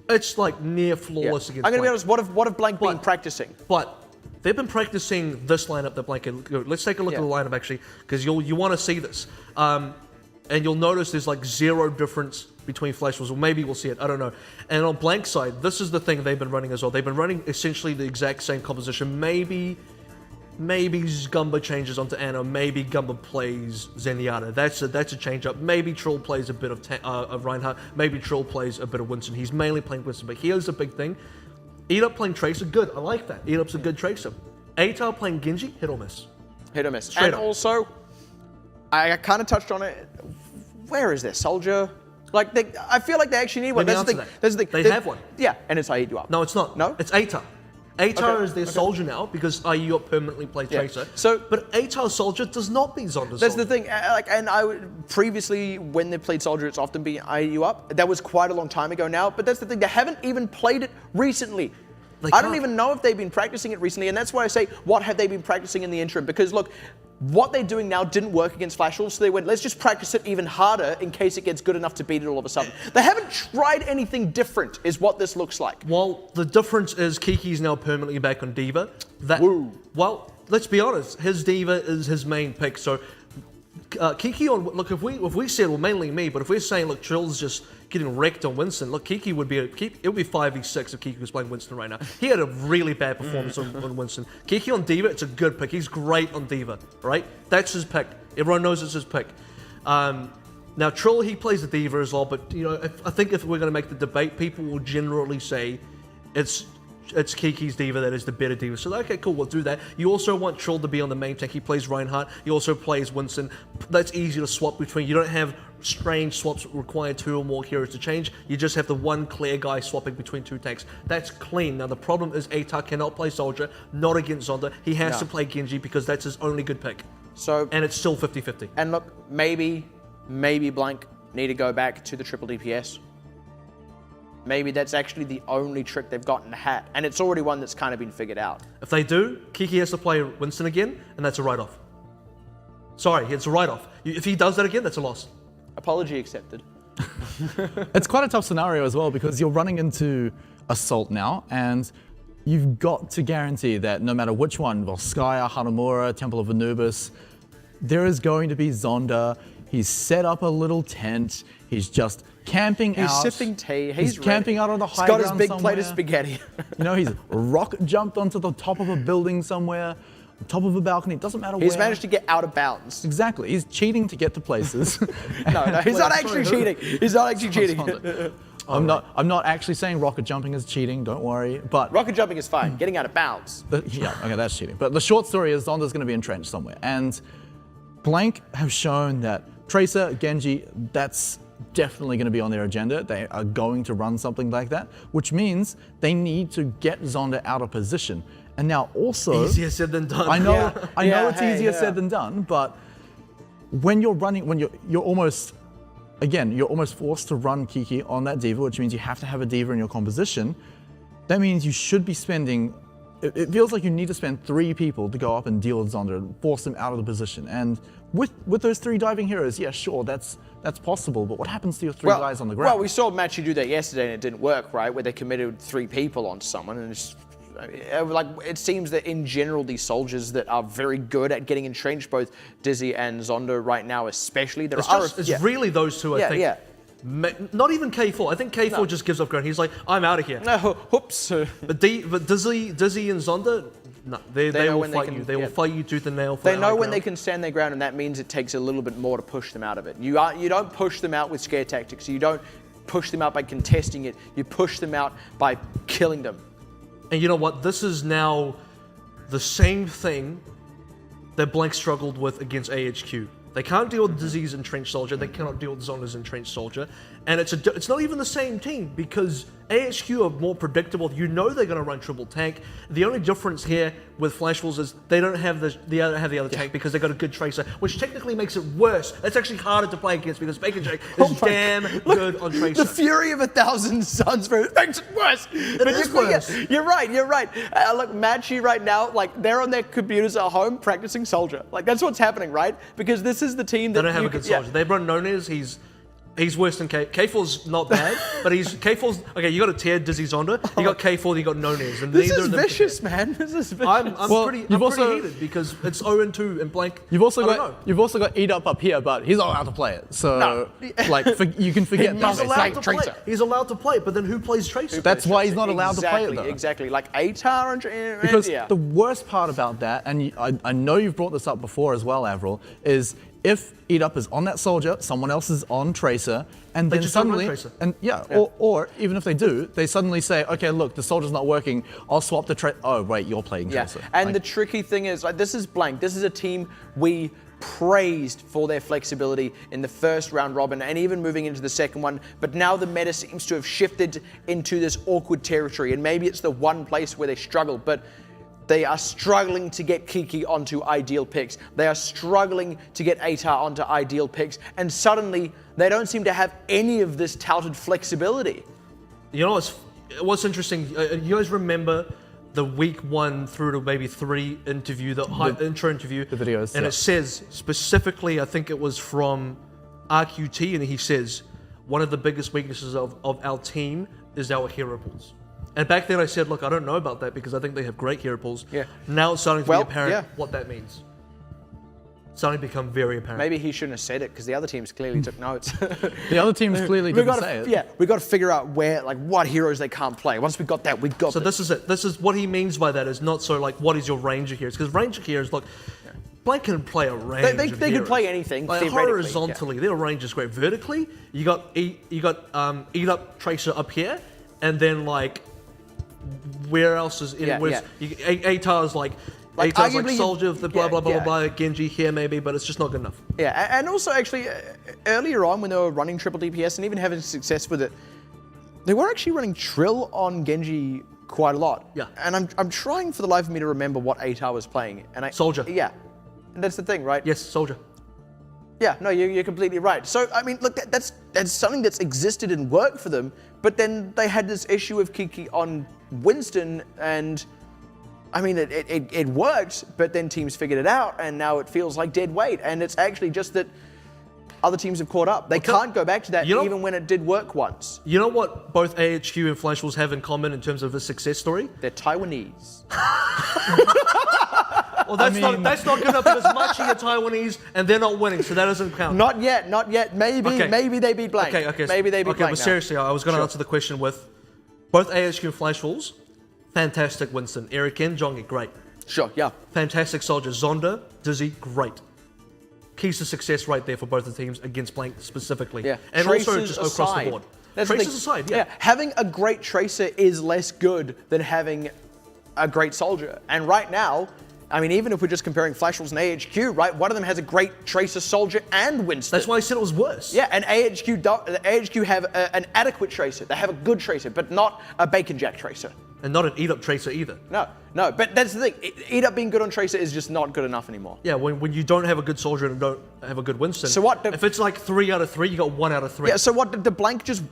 It's like near flawless against I'm going to be Blank. honest, what have Blank been practicing? But they've been practicing this lineup that Blank. Let's take a look at the lineup actually, because you want to see this, and you'll notice there's like zero difference between Flash Wolves, or maybe we'll see it. I don't know. And on Blank side, this is the thing they've been running as well. They've been running essentially the exact same composition. Maybe Gumba changes onto Anna. Maybe Gumba plays Zenyatta. That's a change up. Maybe Troll plays a bit of Reinhardt. Maybe Troll plays a bit of Winston. He's mainly playing Winston, but here's the big thing. Eat Up playing Tracer, good. I like that. Eat Up's a good Tracer. ATAR playing Genji, hit or miss. Hit or miss. Straight and up. Also, I kind of touched on it. Where is their soldier? Like, I feel like they actually need one. Let me answer that. They have one. Yeah, and it's I Eat You Up. No, it's not. No? It's ATAR. ATAR is their soldier now because IU permanently plays Tracer. So, but ATAR soldier does not beat Zonda that's soldier. the thing. And I would previously, when they played soldier, it's often been IU Up. That was quite a long time ago now. But that's the thing. They haven't even played it recently. I don't even know if they've been practicing it recently, and that's why I say, what have they been practicing in the interim? Because look, what they're doing now didn't work against Flash Wolves, so they went, let's just practice it even harder in case it gets good enough to beat it all of a sudden. They haven't tried anything different, is what this looks like. Well, the difference is Kiki's now permanently back on Diva. Well, let's be honest, his Diva is his main pick, so Kiki on, look, if we said, well, mainly me, but if we're saying, look, Trill's just getting wrecked on Winston, look, Kiki would be, it would be 5v6 if Kiki was playing Winston right now. He had a really bad performance on Winston. Kiki on Diva, it's a good pick. He's great on Diva, right? That's his pick. Everyone knows it's his pick. Now, Trill, he plays the Diva as well, but, you know, I think if we're going to make the debate, people will generally say it's Kiki's Diva that is the better Diva. So, okay, cool, we'll do that. You also want Troll to be on the main tank. He plays Reinhardt. He also plays Winston. That's easy to swap between. You don't have strange swaps that require 2 or more heroes to change. You just have the one clear guy swapping between 2 tanks. That's clean. Now, the problem is ATAR cannot play Soldier, not against Zonda. He has to play Genji because that's his only good pick. So, and it's still 50-50. And look, maybe Blank need to go back to the triple DPS. Maybe that's actually the only trick they've got in the hat. And it's already one that's kind of been figured out. If they do, Kiki has to play Winston again, and that's a write-off. Sorry, it's a write-off. If he does that again, that's a loss. Apology accepted. It's quite a tough scenario as well because you're running into Assault now, and you've got to guarantee that no matter which one, Volskaya, Hanamura, Temple of Anubis, there is going to be Zonda. He's set up a little tent. He's just camping out. He's sipping tea. He's camping out on the high ground. ground He's got his big plate of somewhere. spaghetti. You know, he's rocket jumped onto the top of a building somewhere, top of a balcony. It doesn't matter where. He's managed to get out of bounds. Exactly. He's cheating to get to places. No, he's not actually cheating. He's not actually cheating. I'm not actually saying rocket jumping is cheating. Don't worry. But rocket jumping is fine. Getting out of bounds. Yeah, okay, that's cheating. But the short story is Zonda's going to be entrenched somewhere, and Blank have shown that Tracer, Genji, that's definitely going to be on their agenda. They are going to run something like that, which means they need to get Zonda out of position. And now also... Easier said than done. I know it's easier yeah. said than done, but when you're running, you're almost forced to run Kiki on that Diva, which means you have to have a Diva in your composition. That means you should be spending... It feels like you need to spend 3 people to go up and deal with Zonda and force them out of the position. And with those 3 diving heroes, yeah, sure, that's possible. But what happens to your 3 guys on the ground? Well, we saw Matchy do that yesterday, and it didn't work, right? Where they committed 3 people onto someone, and it seems that in general, these soldiers that are very good at getting entrenched, both Dizzy and Zonda right now, especially, It's really those two, I think. Yeah. Not even K4. I think K4 just gives up ground. He's like, I'm out of here. No, whoops. But Dizzy and Zonda, no, they will fight you. They will fight you tooth and nail. They know when they can stand their ground, and that means it takes a little bit more to push them out of it. You don't push them out with scare tactics. You don't push them out by contesting it. You push them out by killing them. And you know what? This is now the same thing that Blank struggled with against AHQ. They can't deal with Disease Entrenched Soldier. They cannot deal with Zonda's Entrenched Soldier. And it's not even the same team because AHQ are more predictable. You know they're going to run triple tank. The only difference here with Flash Wolves is they don't have the other tank because they got a good tracer, which technically makes it worse. It's actually harder to play against because Bacon Jake is damn good on tracer. The fury of 1,000 suns makes it worse. But is worse. You're right. Look, Matchy right now, like they're on their computers at home practicing Soldier. Like that's what's happening, right? Because this is the team that they don't have a good soldier. They run Nonez. He's worse than K. K4's not bad, but K4's okay. You got a tier Dizzy Zonda. You got K4. You got Nonez, and this neither is of them vicious, man. This is vicious. I'm pretty heated because it's 0-2 and blank. You've also got Eat Up here, but he's not allowed to play it. So you can forget that. He's allowed to play, but then who plays Tracer? That's why he's not allowed to play it though. Exactly, like ATAR and because the worst part about that, and I know you've brought this up before as well, AVRL, is if Eat Up is on that soldier, someone else is on Tracer, and then suddenly, or even if they do, they suddenly say, okay, look, the soldier's not working, I'll swap the Tracer. Oh, wait, you're playing Tracer. And the tricky thing is, like, this is blank. This is a team we praised for their flexibility in the first round robin and even moving into the second one, but now the meta seems to have shifted into this awkward territory, and maybe it's the one place where they struggle, but they are struggling to get Kiki onto ideal picks. They are struggling to get ATAR onto ideal picks. And suddenly, they don't seem to have any of this touted flexibility. You know what's interesting? You guys remember the week 1 through to maybe 3 interview, intro interview? The videos. And it says, specifically, I think it was from RQT, and he says, one of the biggest weaknesses of our team is our hero pools. And back then I said, look, I don't know about that because I think they have great hero pools. Yeah. Now it's starting to be apparent what that means. It's starting to become very apparent. Maybe he shouldn't have said it because the other teams clearly took notes. The other teams clearly didn't say it. Yeah, we got to figure out what heroes they can't play. Once we got that, we got. So this is it. This is what he means by that. Is not so like what is your range of heroes? Because range of heroes, look, Blank can play a range. They can play anything. Like horizontally, their range is great. Vertically, you got Eat Up Tracer up here, and then like. Where else is in? ATAR's like ATAR's like Soldier of the blah blah blah blah Genji here maybe, but it's just not good enough. Yeah, and also actually earlier on when they were running triple DPS and even having success with it, they were actually running Trill on Genji quite a lot. Yeah. And I'm trying for the life of me to remember what ATAR was playing. And Soldier. Yeah, and that's the thing, right? Yes, Soldier. Yeah, no, you're completely right. So, I mean, look, that's something that's existed and worked for them, but then they had this issue of Kiki on Winston, and, I mean, it worked, but then teams figured it out, and now it feels like dead weight, and it's actually just that other teams have caught up. They can't go back to that even when it did work once. You know what both AHQ and Flash Wolves have in common in terms of a success story? They're Taiwanese. Well, that's not good enough because Machi are Taiwanese and they're not winning, so that doesn't count. Not yet. Maybe they beat Blank. Okay. Maybe they beat Blank. But seriously, I was going to answer the question with both AHQ and Flash Wolves. Fantastic Winston. Eric and Jongi, great. Sure, yeah. Fantastic Soldier. Zonda, Dizzy, great. Keys to success right there for both the teams against Blank specifically. Yeah. And Tracers also just across the board. Tracers aside, yeah. Having a great Tracer is less good than having a great Soldier. And right now, I mean, even if we're just comparing Flash Wolves and AHQ, right? One of them has a great Tracer, Soldier, and Winston. That's why I said it was worse. Yeah, and AHQ have an adequate Tracer. They have a good Tracer, but not a Bacon Jack Tracer. And not an Eat Up Tracer either. No, but that's the thing. Eat Up being good on Tracer is just not good enough anymore. Yeah, when you don't have a good Soldier and don't have a good Winston. So what? If it's like 3 out of 3, you got 1 out of 3. Yeah, so what, did the Blank just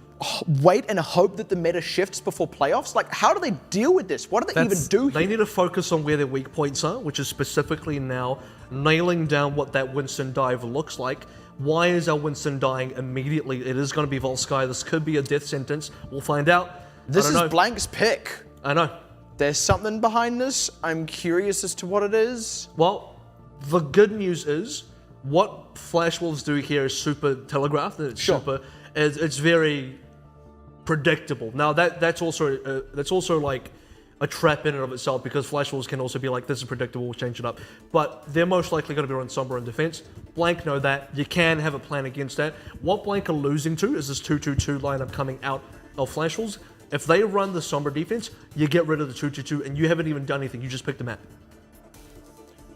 wait and hope that the meta shifts before playoffs? Like, how do they deal with this? What do they even do here? They need to focus on where their weak points are, which is specifically now nailing down what that Winston dive looks like. Why is our Winston dying immediately? It is going to be Volskaya. This could be a death sentence. We'll find out. This is Blank's pick. I know. There's something behind this. I'm curious as to what it is. Well, the good news is what Flash Wolves do here is super telegraphed. And it's very predictable. Now that's also like a trap in and of itself because Flash Wolves can also be like, this is predictable, we'll change it up. But they're most likely going to be on Sombra in defense. Blank know that. You can have a plan against that. What Blank are losing to is this 2-2-2 lineup coming out of Flash Wolves. If they run the Sombra defense, you get rid of the 2-2-2 and you haven't even done anything. You just picked the map.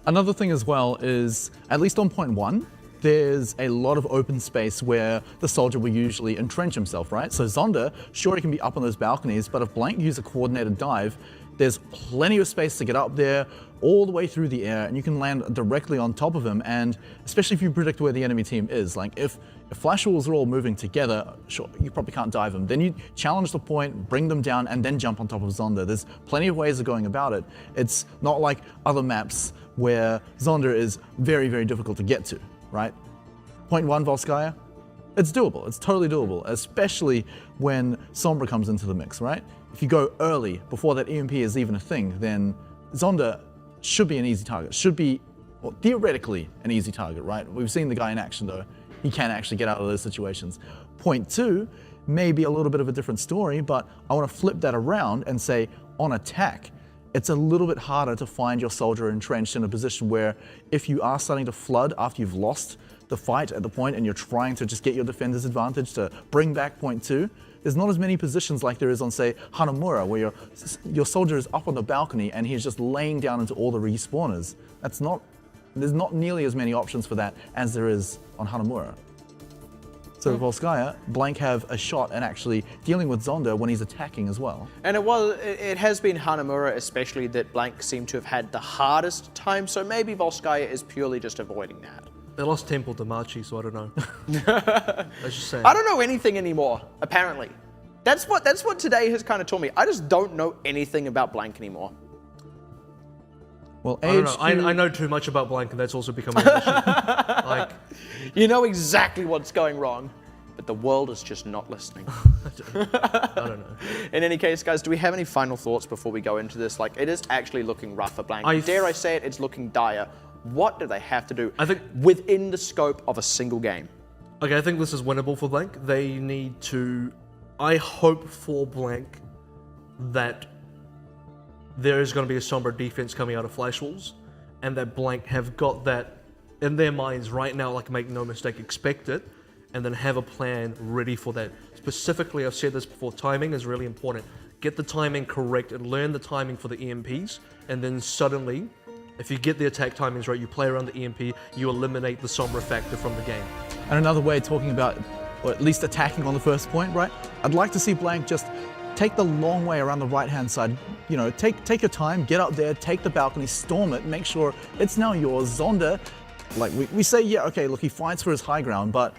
Another thing as well is, at least on point 1, there's a lot of open space where the soldier will usually entrench himself, right? So Zonda, sure, he can be up on those balconies, but if Blank use a coordinated dive, there's plenty of space to get up there, all the way through the air, and you can land directly on top of him, and especially if you predict where the enemy team is. Like, if Flash Wolves are all moving together, sure, you probably can't dive them. Then you challenge the point, bring them down, and then jump on top of Zonda. There's plenty of ways of going about it. It's not like other maps where Zonda is very, very difficult to get to, right? Point 1, Volskaya, it's doable. It's totally doable, especially when Sombra comes into the mix, right? If you go early, before that EMP is even a thing, then Zonda should be an easy target. Should be, well, theoretically, an easy target, right? We've seen the guy in action, though. He can actually get out of those situations. Point 2 may be a little bit of a different story, but I want to flip that around and say, on attack, it's a little bit harder to find your soldier entrenched in a position where if you are starting to flood after you've lost the fight at the point and you're trying to just get your defender's advantage to bring back point 2, there's not as many positions like there is on, say, Hanamura, where your soldier is up on the balcony and he's just laying down into all the respawners. There's not nearly as many options for that as there is on Hanamura. So Volskaya, Blank have a shot at actually dealing with Zonda when he's attacking as well. And it has been Hanamura especially that Blank seem to have had the hardest time, so maybe Volskaya is purely just avoiding that. They lost Temple to Machi, so I don't know. That's just saying. I don't know anything anymore, apparently. That's what today has kind of taught me. I just don't know anything about Blank anymore. Well, I don't know. I know too much about Blank, and that's also becoming an issue. Like, you know exactly what's going wrong, but the world is just not listening. I don't know. In any case, guys, do we have any final thoughts before we go into this? Like, it is actually looking rough for Blank. Dare I say it, it's looking dire. What do they have to do? I think within the scope of a single game. Okay, I think this is winnable for Blank. They need to. I hope for Blank that there is going to be a Sombra defense coming out of Flash Wolves, and that Blank have got that in their minds right now. Like, make no mistake, expect it, and then have a plan ready for that. Specifically, I've said this before. Timing is really important. Get the timing correct and learn the timing for the EMPs, and then suddenly, if you get the attack timings right, you play around the EMP, you eliminate the Sombra factor from the game. And another way of talking about, or at least attacking on the first point, right? I'd like to see Blank just take the long way around the right-hand side. You know, take your time, get up there, take the balcony, storm it, make sure it's now yours. Zonda, like we say, yeah, okay, look, he fights for his high ground, but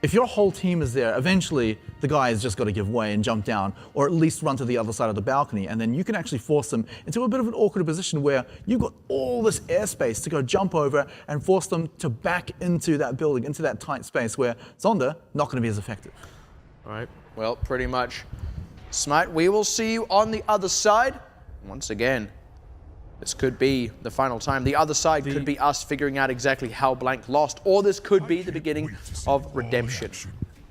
if your whole team is there, eventually the guy has just got to give way and jump down, or at least run to the other side of the balcony, and then you can actually force them into a bit of an awkward position where you've got all this airspace to go jump over and force them to back into that building, into that tight space where Zonda not going to be as effective. All right. Well, pretty much. Smite, we will see you on the other side. Once again, this could be the final time. The other side could be us figuring out exactly how Blank lost, or this could be the beginning of redemption.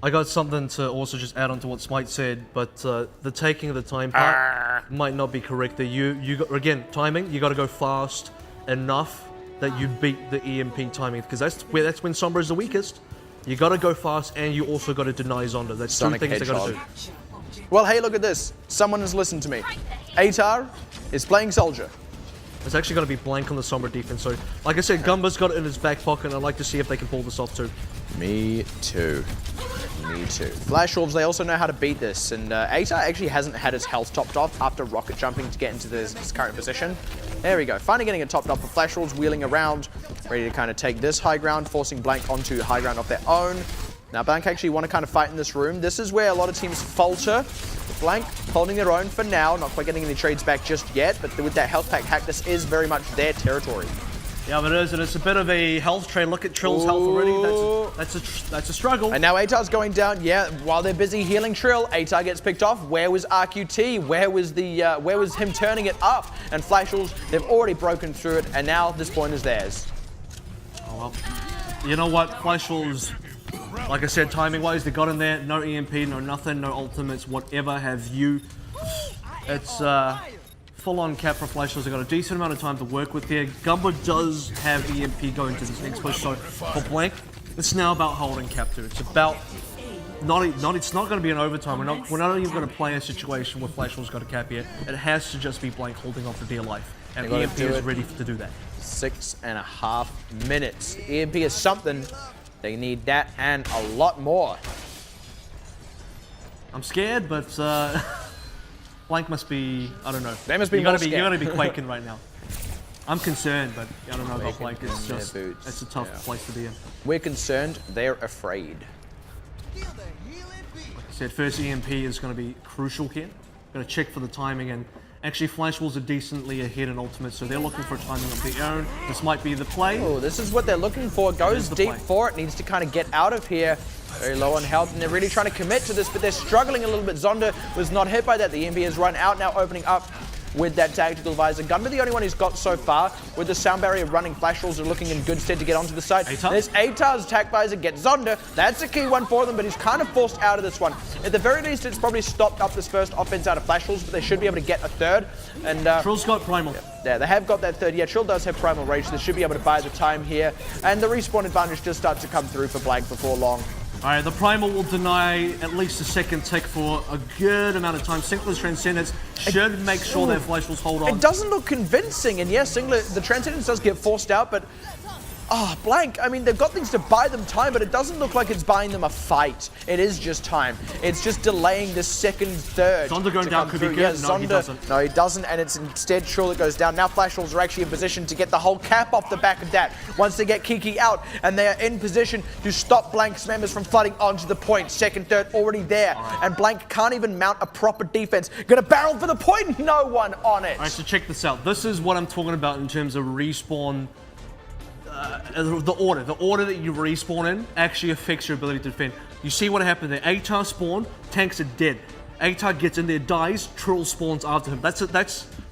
I got something to also just add on to what Smite said, but the taking of the time part might not be correct there. You got, again, timing, you got to go fast enough that you beat the EMP timing, because that's when Sombra is the weakest. You got to go fast, and you also got to deny Zonda. That's Sonic two things they got to do. Well, hey, look at this. Someone has listened to me. Atar is playing Soldier. It's actually going to be Blank on the Sombra defense. So, like I said, Gumba's got it in his back pocket, and I'd like to see if they can pull this off too. Me too. Me too. Flash Wolves, they also know how to beat this, and Atar actually hasn't had his health topped off after rocket jumping to get into his current position. There we go. Finally getting it topped up for Flash Wolves, wheeling around, ready to kind of take this high ground, forcing Blank onto high ground of their own. Now, Blank actually want to kind of fight in this room. This is where a lot of teams falter. Blank holding their own for now, not quite getting any trades back just yet, but with that health pack hack, this is very much their territory. Yeah, but it is, and it's a bit of a health trade. Look at Trill's health already. That's a struggle. And now Atar's going down. Yeah, while they're busy healing Trill, Atar gets picked off. Where was RQT? Where was him turning it up? And Flash Wolves, they've already broken through it, and now this point is theirs. Oh well. You know what, Flash Wolves, like I said, timing-wise, they got in there. No EMP, no nothing, no ultimates, whatever have you. It's full-on cap for Flash Wolves. They've got a decent amount of time to work with here. Gumba does have EMP going to this next push, so for Blank, it's now about holding cap 2. It's about it's not going to be an overtime. We're not even going to play a situation where Flash Wolves got a cap here. It has to just be Blank holding on for dear life, and EMP is ready to do that. 6.5 minutes. EMP is something, They need that and a lot more. I'm scared, but Blank must be, I don't know. They must be you more gotta be, scared. you gotta be quaking right now. I'm concerned, but I don't know about Blank. It's in just, their boots, it's a tough yeah. place to be in. We're concerned, they're afraid. Like I said, first EMP is going to be crucial here. Going to check for the timing, and actually Flash Wolves are decently ahead in ultimate, so they're looking for timing of their own. This might be the play. Oh, this is what they're looking for. Goes the deep play. for it, needs to kind of get out of here. Very low on health, and they're really trying to commit to this, but they're struggling a little bit. Zonda was not hit by that. The EMP has run out, now opening up with that tactical visor. Gunba the only one who's got so far. With the sound barrier running, Flash Wolves are looking in good stead to get onto the site. There's Atar's attack visor, gets Zonda. That's a key one for them, but he's kind of forced out of this one. At the very least, it's probably stopped up this first offense out of Flash Wolves, but they should be able to get a third. And Trill's got Primal. yeah, they have got that third. Yeah, Trill does have Primal Rage, so they should be able to buy the time here. And the respawn advantage just starts to come through for Blank before long. Alright, the Primal will deny at least a second tick for a good amount of time. Singler's Transcendence should make sure their Flash Wolves hold on. It doesn't look convincing, and yes, Singlet, the Transcendence does get forced out, but Blank, I mean, they've got things to buy them time, but it doesn't look like it's buying them a fight. It is just time. It's just delaying the second, third. Zonda going to down come could through. be good. Yeah, No, he doesn't. No, he doesn't, and it's instead Trill that goes down. Now Flash Wolves are actually in position to get the whole cap off the back of that once they get Kiki out, and they are in position to stop Blank's members from flooding onto the point. Second, third already there, and Blank can't even mount a proper defense. Gonna barrel for the point, no one on it. Alright, so check this out. This is what I'm talking about in terms of respawn. The order that you respawn in actually affects your ability to defend. You see what happened there. Atar spawned, tanks are dead. Atar gets in there, dies, Trill spawns after him.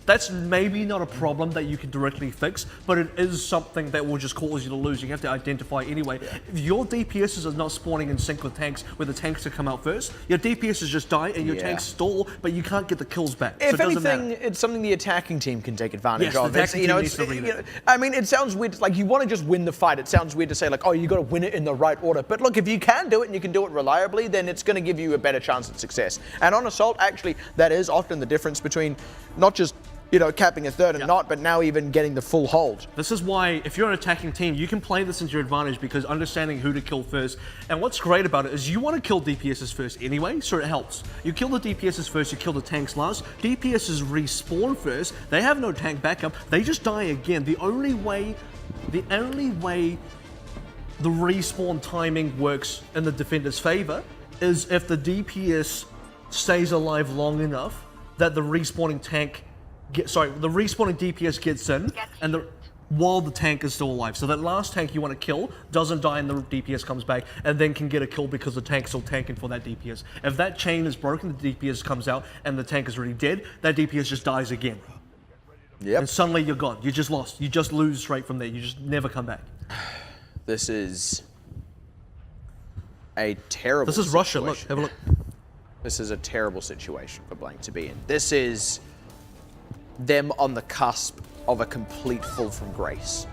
That's maybe not a problem that you can directly fix, but it is something that will just cause you to lose. You have to identify anyway. If your DPSs are not spawning in sync with tanks, where the tanks to come out first, your DPSs just die and your tanks stall, but you can't get the kills back. If so it doesn't anything, matter. it's something the attacking team can take advantage Yes, of. the It's, attacking you know, team it's, needs to read you it. know, I mean, it sounds weird. Like, you want to just win the fight. It sounds weird to say, like, oh, you got to win it in the right order. But look, if you can do it and you can do it reliably, then it's going to give you a better chance at success. And on Assault, actually, that is often the difference between not just, you know, capping a third and not, but now even getting the full hold. This is why, if you're an attacking team, you can play this into your advantage because understanding who to kill first. And what's great about it is you want to kill DPSs first anyway, so it helps. You kill the DPSs first, you kill the tanks last. DPSs respawn first. They have no tank backup. They just die again. The only way the respawn timing works in the defender's favor is if the DPS stays alive long enough that the respawning tank the respawning DPS gets in, and while the tank is still alive. So that last tank you want to kill doesn't die and the DPS comes back, and then can get a kill because the tank's still tanking for that DPS. If that chain is broken, the DPS comes out, and the tank is already dead, that DPS just dies again. Yep. And suddenly you're gone. You just lost. You just lose straight from there. You just never come back. This is a terrible This is Russia. Look, situation. have a look. This is a terrible situation for Blank to be in. This is them on the cusp of a complete fall from grace.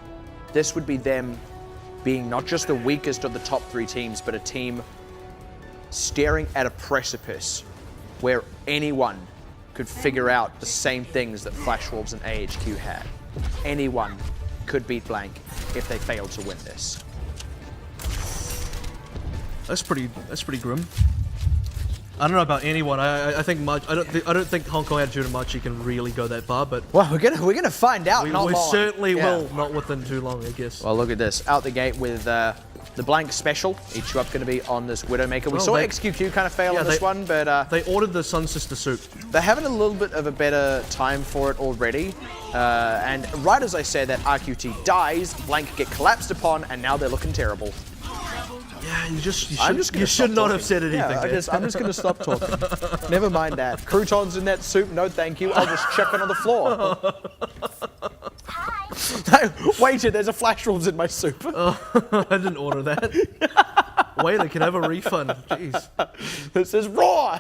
This would be them being not just the weakest of the top three teams, but a team staring at a precipice where anyone could figure out the same things that Flash Wolves and AHQ had. Anyone could beat Blank if they failed to win this. That's pretty grim. I don't know about anyone. I think much. I don't think Hong Kong Attitude and Machi can really go that far, but Well, we're gonna find out. we not long. certainly Yeah. will. Not within too long, I guess. Well, look at this. Out the gate with the Blank special. Each up going to be on this Widowmaker. We Well, saw they- XQQ kind of fail Yeah, on this they- one, but They ordered the Sun Sister suit. they're having a little bit of a better time for it already. And right as I say that, RQT dies, Blank get collapsed upon, and now they're looking terrible. Yeah, you gonna should stop not talking. have said anything. Yeah, there. I'm just going to stop talking. Never mind that. Croutons in that soup, no thank you. I'll just chuck it on the floor. Waiter, there's a Flash Wolves in my soup. I didn't order that. Waiter, can I have a refund? Jeez. This is raw.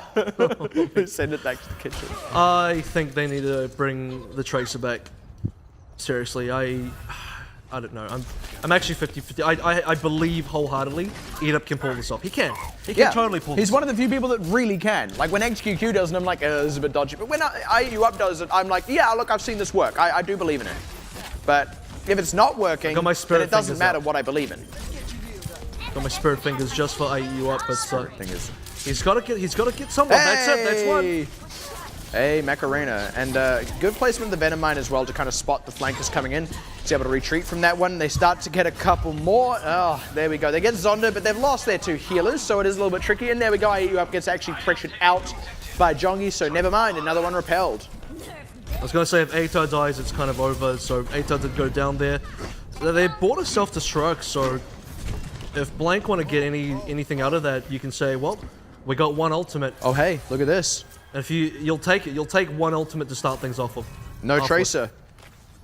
Send it back to the kitchen. I think they need to bring the Tracer back. Seriously, I don't know. I'm actually 50-50. I believe wholeheartedly Eat can pull this off. He can. He can totally pull this He's one of the few people that really can. Like when XQQ does it, I'm like, this is a bit dodgy. But when IU does it, I'm like, yeah, look, I've seen this work. I do believe in it. But if it's not working, got my then spirit it doesn't fingers matter up. what I believe in. Got my spirit fingers just for IEU up, but Fingers. he's got to get someone. That's it. That's one. Hey, Macarena. And good placement of the Venom Mine as well to kind of spot the flankers coming in. He's able to retreat from that one. They start to get a couple more. Oh, there we go. They get Zonda, but they've lost their 2 healers, so it is a little bit tricky. And there we go. IEU up gets actually pressured out by Jongi, so never mind. Another one repelled. I was going to say if Atar dies, it's kind of over, so Atar did go down there. They bought a self-destruct, so if Blank want to get anything out of that, you can say, well, we got 1 ultimate. Oh, hey, look at this. And if you'll take it. You'll take 1 ultimate to start things off of. No Tracer.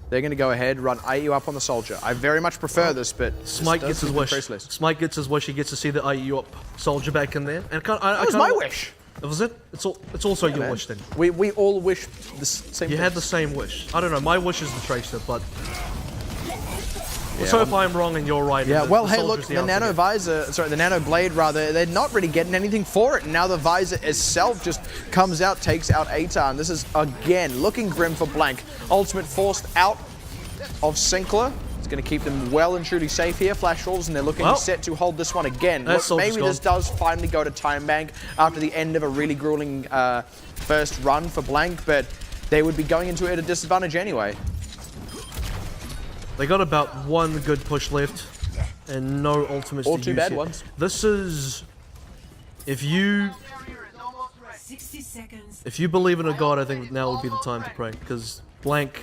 They're going to go ahead, run IEU up on the Soldier. I very much prefer this, but Smite gets his wish. Smite gets his wish. He gets to see the IEU up Soldier back in there. And that was my wish. Was it? It's also your wish then. We all wish the same. You had the same wish. I don't know. My wish is the Tracer, but. So if I'm wrong and you're right. Yeah, well, hey, look, the Nano Visor, sorry, the Nano Blade, rather, they're not really getting anything for it. And now the Visor itself just comes out, takes out Atar. And this is, again, looking grim for Blank. Ultimate forced out of Sinclair. It's going to keep them well and truly safe here. Flash Wolves, and they're looking set to hold this one again. Look, maybe this does finally go to Time Bank after the end of a really grueling first run for Blank, but they would be going into it at a disadvantage anyway. They got about 1 good push left, and no ultimates All to 2 use bad yet. ones. This is, if you believe in a god, I think now would be the time to pray, because Blank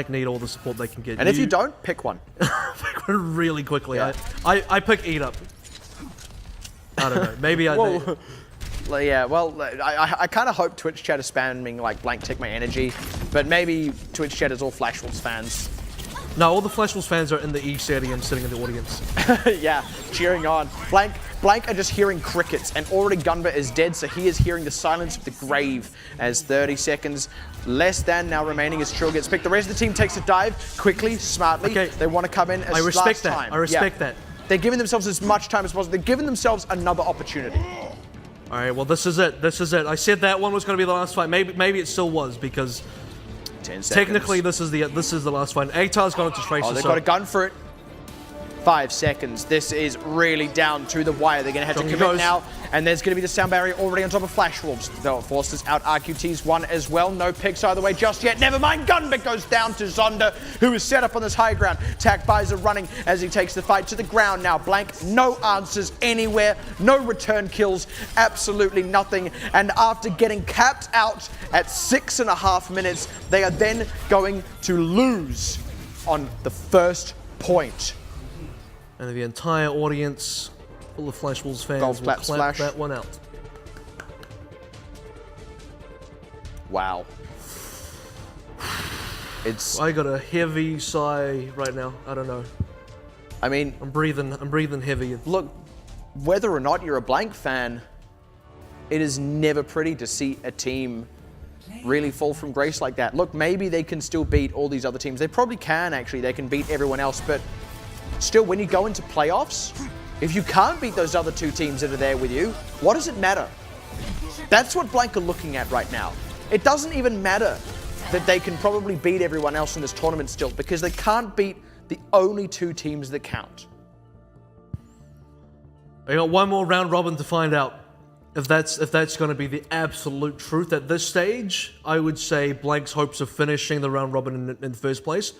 need all the support they can get. And if you don't, pick one. Pick one really quickly. Yeah. I pick Eat Up. I don't know. Maybe I. Yeah, well, I kind of hope Twitch chat is spamming like Blank take my energy, but maybe Twitch chat is all Flash Wolves fans. No, all the Flash Wolves fans are in the E stadium sitting in the audience. Yeah, cheering on. Blank are just hearing crickets, and already Gunba is dead, so he is hearing the silence of the grave as 30 seconds less than now remaining as Trill gets picked. The rest of the team takes a dive quickly, smartly. Okay. They want to come in as I respect last that. time. I respect that. They're giving themselves as much time as possible. They're giving themselves another opportunity. All right, well, this is it. This is it. I said that one was going to be the last fight. Maybe it still was, because 10 seconds. Technically, this is the last fight. Atar's gone into Tracer. Oh, they've got a gun for it. 5 seconds. This is really down to the wire. They're going to have to commit now. And there's going to be the sound barrier already on top of Flash Wolves. They'll force this out. RQT's one as well. No picks either way just yet. Never mind. Gunbit goes down to Zonda, who is set up on this high ground. Tak Visor running as he takes the fight to the ground now. Blank, no answers anywhere. No return kills. Absolutely nothing. And after getting capped out at 6.5 minutes, they are then going to lose on the first point. And the entire audience, full of Flash Wolves fans, will clap that one out. Wow. I got a heavy sigh right now. I don't know. I mean, I'm breathing heavy. Look, whether or not you're a Blank fan, it is never pretty to see a team really fall from grace like that. Look, maybe they can still beat all these other teams. They probably can, actually. They can beat everyone else, but still, when you go into playoffs, if you can't beat those other 2 teams that are there with you, what does it matter? That's what Blank are looking at right now. It doesn't even matter that they can probably beat everyone else in this tournament still, because they can't beat the only 2 teams that count. I got one more round robin to find out if that's going to be the absolute truth. At this stage, I would say Blank's hopes of finishing the round robin in the first place,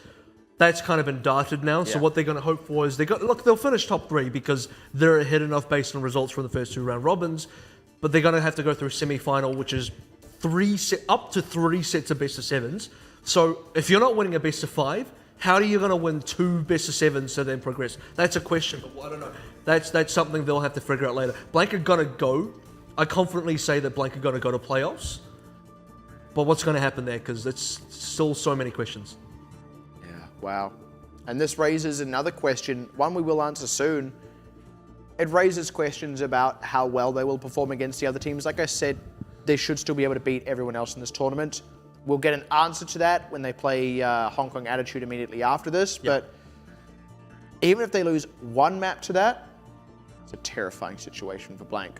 that's kind of been darted now. So what they're going to hope for is they'll finish top 3 because they're ahead enough based on results from the first 2 round robins, but they're going to have to go through a semi-final, which is up to 3 sets of best of 7s. So if you're not winning a best of 5, how are you going to win 2 best of 7s to then progress? That's a question, but I don't know. That's something they'll have to figure out later. Blank are going to go. I confidently say that Blank are going to go to playoffs, but what's going to happen there? Because it's still so many questions. Wow. And this raises another question, one we will answer soon. It raises questions about how well they will perform against the other teams. Like I said, they should still be able to beat everyone else in this tournament. We'll get an answer to that when they play Hong Kong Attitude immediately after this. But even if they lose 1 map to that, it's a terrifying situation for Blank.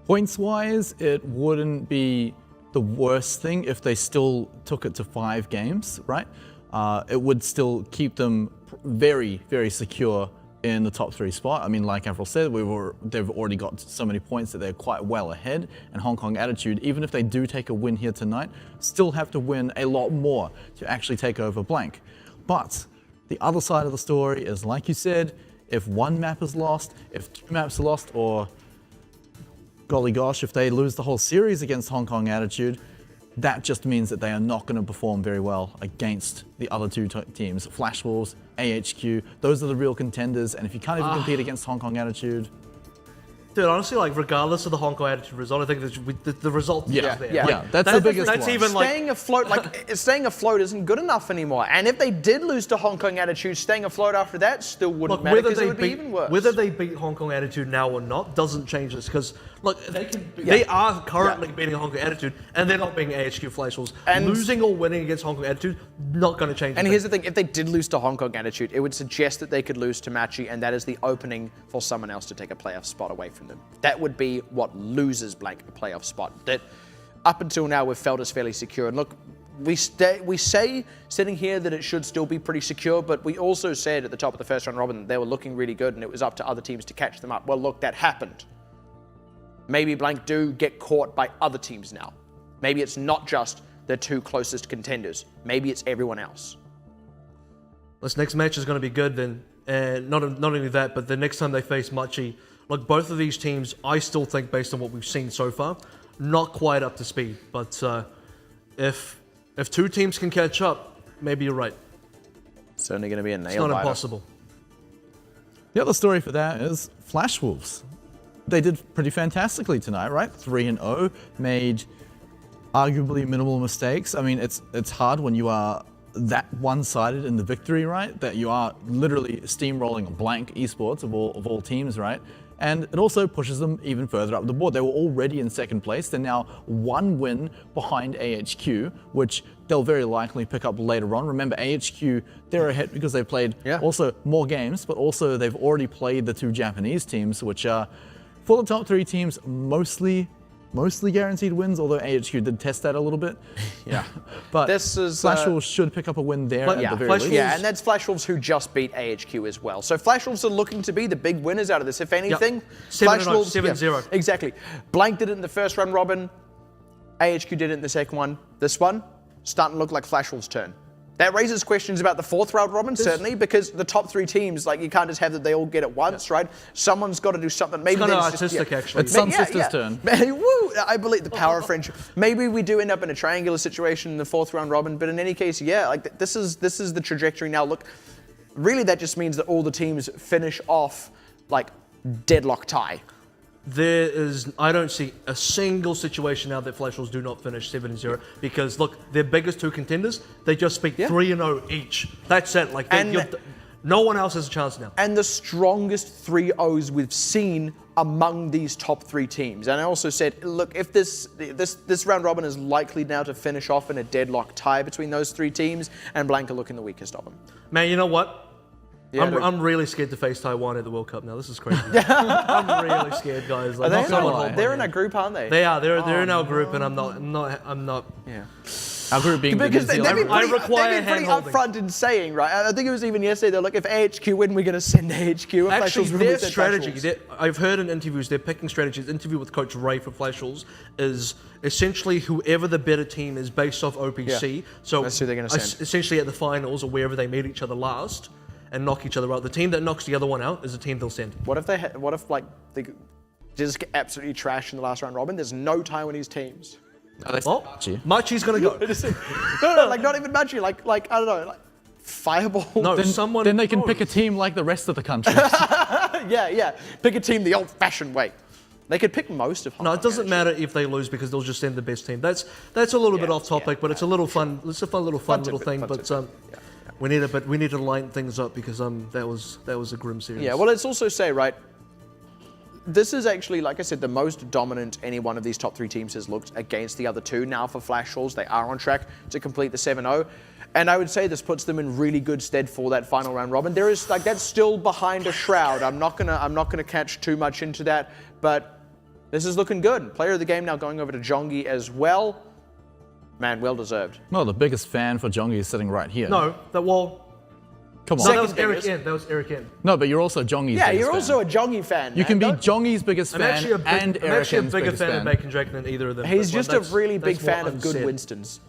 Points-wise, it wouldn't be the worst thing if they still took it to 5 games, right? It would still keep them very, very secure in the top 3 spot. I mean, like AVRL said, they've already got so many points that they're quite well ahead. And Hong Kong Attitude, even if they do take a win here tonight, still have to win a lot more to actually take over blank. But the other side of the story is, like you said, if one map is lost, if 2 maps are lost, or golly gosh, if they lose the whole series against Hong Kong Attitude, that just means that they are not going to perform very well against the other 2 teams. Flash Wolves, AHQ, those are the real contenders, and if you can't even compete against Hong Kong Attitude... Dude, honestly, like, regardless of the Hong Kong Attitude result, I think the result is there. Yeah, that's the biggest that's one. even like... Staying afloat, staying afloat isn't good enough anymore. And if they did lose to Hong Kong Attitude, staying afloat after that still wouldn't matter, because it would be even worse. Whether they beat Hong Kong Attitude now or not doesn't change this, because look, they are currently beating Hong Kong Attitude, and they're not beating AHQ Flash Wolves. And losing or winning against Hong Kong Attitude, not going to change. And here's the thing: if they did lose to Hong Kong Attitude, it would suggest that they could lose to Machi, and that is the opening for someone else to take a playoff spot away from them. That would be what loses blank a playoff spot. That up until now we've felt is fairly secure. And look, we say sitting here that it should still be pretty secure, but we also said at the top of the first round robin that they were looking really good, and it was up to other teams to catch them up. Well, look, that happened. Maybe blank do get caught by other teams now. Maybe it's not just the 2 closest contenders. Maybe it's everyone else. This next match is going to be good then. And not only that, but the next time they face Machi, like both of these teams, I still think based on what we've seen so far, not quite up to speed. But if 2 teams can catch up, maybe you're right. Certainly going to be a nail It's not biter. impossible. The other story for that is Flash Wolves. They did pretty fantastically tonight, right? 3-0, made arguably minimal mistakes. I mean, it's hard when you are that one-sided in the victory, right? That you are literally steamrolling a blank Esports of all teams, right? And it also pushes them even further up the board. They were already in second place. They're now 1 win behind AHQ, which they'll very likely pick up later on. Remember, AHQ, they're ahead because they've played also more games, but also they've already played the 2 Japanese teams, which are, for the top 3 teams, mostly guaranteed wins, although AHQ did test that a little bit. Yeah. But Flash Wolves should pick up a win there at the very least. Yeah, and that's Flash Wolves who just beat AHQ as well. So Flash Wolves are looking to be the big winners out of this. If anything, Flash Wolves... 7-0. Exactly. Blank did it in the first round robin. AHQ did it in the second one. This one, starting to look like Flash Wolves' turn. That raises questions about the 4th round robin, certainly, because the top 3 teams, like, you can't just have that they all get it once, right? Someone's got to do something. Maybe it's kind of artistic, actually. It's Sun Sister's turn. Woo! I believe the power of friendship. Maybe we do end up in a triangular situation in the 4th round robin, but in any case, like, this is the trajectory now. Look, really that just means that all the teams finish off, like, deadlock tie. I don't see a single situation now that Flash Wolves do not finish 7-0, because look, their biggest 2 contenders, they just beat 3-0 each. That's it. Like, no one else has a chance now. And the strongest 3-0s we've seen among these top 3 teams. And I also said, look, if this round robin is likely now to finish off in a deadlock tie between those 3 teams, and Blanca looking the weakest of them. Man, you know what? Yeah, I'm really scared to face Taiwan at the World Cup now. This is crazy. I'm really scared, guys. Like, they're in our group, aren't they? They are. They're in our group, and I'm not. Yeah. Our group being because they've been pretty upfront in saying, right? I think it was even yesterday. They're like, if AHQ win, we're going to send AHQ. Actually, their strategy. I've heard in interviews, their picking strategies. Interview with Coach Ray for Flash Wolves is essentially whoever the better team is based off OPC. Yeah. So that's who they're going to send. Essentially at the finals or wherever they meet each other last and knock each other out. The team that knocks the other one out is the team they'll send. What if they just get absolutely trashed in the last round robin? There's no Taiwanese teams. Machi's gonna go. no, like not even Machi. Like I don't know, like Fireball. No, then they can pick a team like the rest of the country. yeah. Pick a team the old-fashioned way. They could pick most of Hong Kong. No, it doesn't matter if they lose because they'll just send the best team. That's a little bit off topic, but it's a little fun. It's a fun little thing. But we need to line things up because that was a grim series. Yeah. Well, let's also say, right, this is actually, like I said, the most dominant any one of these top 3 teams has looked against the other 2. Now for Flash Wolves, they are on track to complete the 7-0. And I would say this puts them in really good stead for that final round robin. There is that's still behind a shroud. I'm not gonna catch too much into that, but this is looking good. Player of the game now going over to Jongi as well. Man, well deserved. Well, the biggest fan for Jongi is sitting right here. No, Come on. No, that was Second Eric biggest. N. That was Eric N. No, but you're also Jongi's Yeah, biggest you're fan. also a Jongi fan. You can be man. Jongi's biggest I'm fan actually a big, and I'm actually a Eric's bigger biggest fan of fan. Bacon Jack than either of them. He's That's just a what- really big that's what fan of good unsaid. Winstons.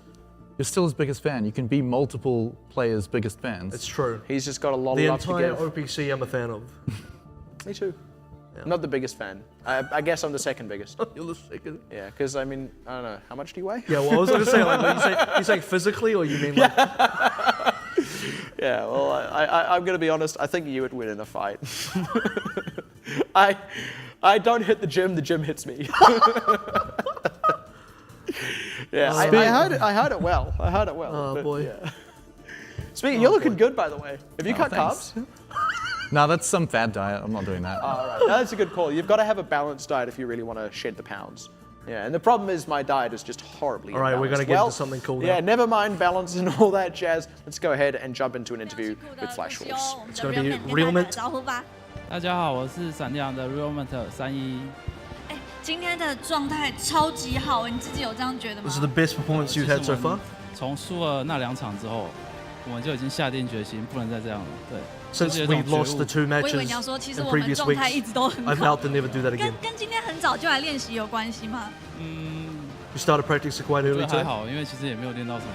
You're still his biggest fan. You can be multiple players' biggest fans. It's true. He's just got a lot The of love to entire give. OPC I'm a fan of. Me too. Not the biggest fan. I guess I'm the second biggest. You're the second. Yeah, because I mean, I don't know. How much do you weigh? Yeah, well, I was going to say, like, you say physically, or you mean like? Yeah, well, I'm going to be honest. I think you would win in a fight. I don't hit the gym hits me. Yeah, I heard it well. Oh, but, boy. Yeah. Speaking, you're looking good, by the way. Have you cut thanks. carbs? No, that's some fad diet. I'm not doing that. All right, that's a good call. You've got to have a balanced diet if you really want to shed the pounds. Yeah, and the problem is my diet is just horribly All right, we're imbalanced. gonna get into something cool now. Yeah, never mind balance and all that jazz. Let's go ahead and jump into an interview with Flash Wolves. It's gonna be Real Mint. 大家好，我是闪亮的 Realment 31。今天的状态超级好，你自己有这样觉得吗 This is the best performance you've had so far. 从输了那2场之后，我们就已经下定决心，不能再这样了。对， Since 就是有 we 一种 lost 觉 the 悟 two 我以为 matches 你要说，其实 in 我们 previous 状态一 weeks, 直都很 I 好 vowed，to never do that 跟 again. 跟今天很早就来练习有关系吗？ You started practicing quite 我觉 early 得还 today. 好，因为其实也没有练到什么，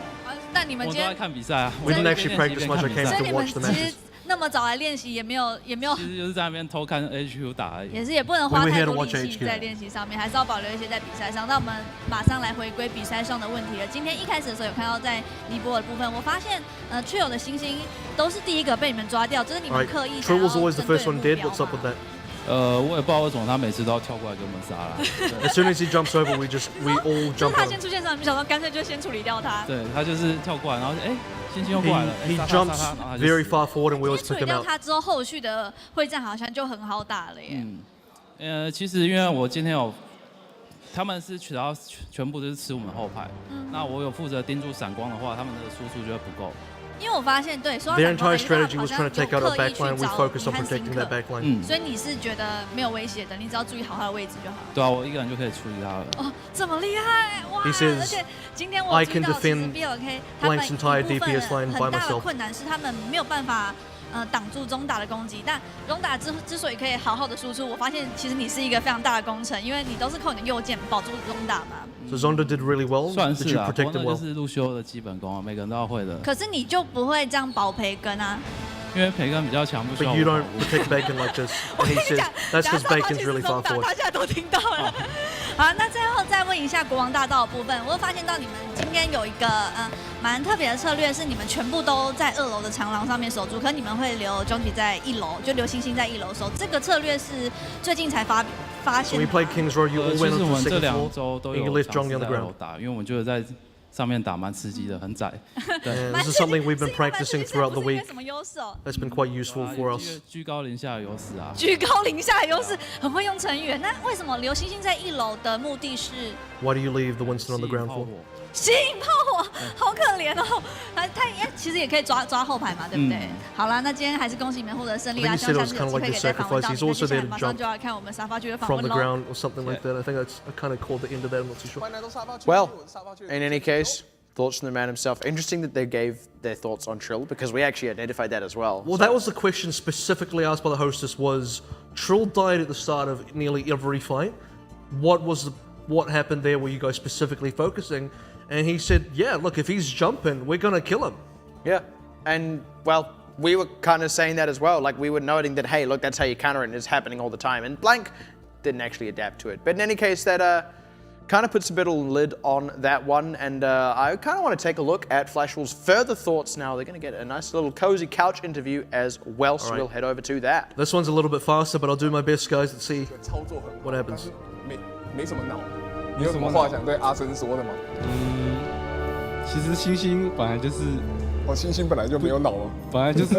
但你我都在们今天，看比赛啊。 We 我 didn't 就 actually 边练习 practice 边 much. 看 I 比 came 赛 所以 to 你们 watch the 其实 matches. 那么早来练习，也没有其实就是在那边偷看 HQ 打而已。也是也不能花 We were 太 here to 多力 watch 气 HQ. 在练习上面，还是要保留一些在比赛上。那我们马上来回归比赛上的问题了。今天一开始的时候有看到在尼泊尔的部分，我发现Trio 的星星都是第一个被你们抓掉，这是你 All 们 right, 刻意想 Trill 要 was always the 针对 first 的 one 目 dead. 标 What's up 吗 with that? 我也不知道为什么他每次都要跳过来给我们杀啦。对 As soon as he jumps over, we all 就是 jump 他 on. 先出现的时候，你们想说干脆就先处理掉他。对，他就是跳过来，然后星星又过来了， He 杀他 jumps 杀他，然后他就 very 死了 far forward, and we 因为 always 处 pick 理 him 掉 out. 他之后，后续的会战好像就很好打了耶。其实因为我今天他们是全部都是吃我们后排，那我有负责盯住闪光的话，他们的输出就会不够。因为我发现，对，说到 Their 闪光 entire 这一块 strategy 好 was 像 trying to take out 有 our 刻意 back 去 line. We 找 focused 你 on 和 protecting 辛 that 克， back line. 所以你是觉得没有威胁的，你只要注意好他的位置就好。对啊，我一个人就可以处理他了。哦，这么厉害哇！ He says, 而且今天我 "I 注 can 意到，其实 defend BLK 他们 Blank's 一 entire 部分 DPS line 很 by 大的 myself." 困难是他们没有办法挡住中打的攻击，但中打之所以可以好好的输出，我发现其实你是一个非常大的功臣，因为你都是靠你的右键保住中打嘛。So Zonda did really well. 算 Did 是 you 啊，不 protect 过 him 那就 well? 是路修的基本功啊，每个人都要会的。可是你就不会这样保培根啊？因为培根比较强，不需要 But 我 you 保 don't 护。 protect Bacon like this. 我 And 跟 he 你 says 讲， that's 假 because 设他 Bacon's 其实 really 中 far 打， forward. 大家都听到了。好，那最后再问一下国王大道的部分，我有发现到你们今天有一个蛮特别的策略，是你们全部都在2楼的长廊上面守住，可你们会留 Jongi 在1楼，就留星星在1楼守。这个策略是最近才发 So 现 we 的 played 吗？ Kings Road. You all 其 went 实 on 我 to 们 the 这 second 2 floor. 周都 And you 有 left 尝 Jongi 试 on the 在 ground. 楼打，因为我们觉得在上面打蛮刺激的，很窄。 And 蛮 this is something we've been 是因为蛮 practicing 是 throughout the 不是因为 week. 什么优势哦？ That's been quite useful for us. 居高临下的优势啊。居高临下的优势，很会用成语。那为什么留星星在1楼的目的是？ Why do you leave the Winston on the 吸引 ground 炮 for? 火吸引炮火，好可怜哦！他其实也可以抓后排嘛，对不对？好啦，那今天还是恭喜你们获得胜利啦！ I 希 think 望 he 下 said it 次 was 有 kind 机 of 会 like 可 his 以再访问 sacrifice. 到 He's 你。那 also 接下来 there to 马上 jump 就要看我们沙发区的访 from 问 the 喽。 ground or something like that. I think that's kind of called the end of that. I'm not too sure. Well, in any case, thoughts from the man himself. Interesting that they gave their thoughts on Trill because we actually identified that as well. Well, that was the question specifically asked by the hostess was, Trill died at the start of nearly every fight. What happened there were you guys specifically focusing? And he said, yeah, look, if he's jumping, we're going to kill him. Yeah, and well, we were kind of saying that as well. Like we were noting that, hey, look, that's how you counter it, and it's happening all the time. And Blank didn't actually adapt to it. But in any case, that kind of puts a bit of lid on that one. And I kind of want to take a look at Flashwell's further thoughts now. They're going to get a nice little cozy couch interview as well. So we'll head over to that. This one's a little bit faster, but I'll do my best, guys. Let's see 操作很 what happens. 没什么脑。你有什么话想对阿生说的吗？其实星星本来就是星星本来就没有脑了。本来就是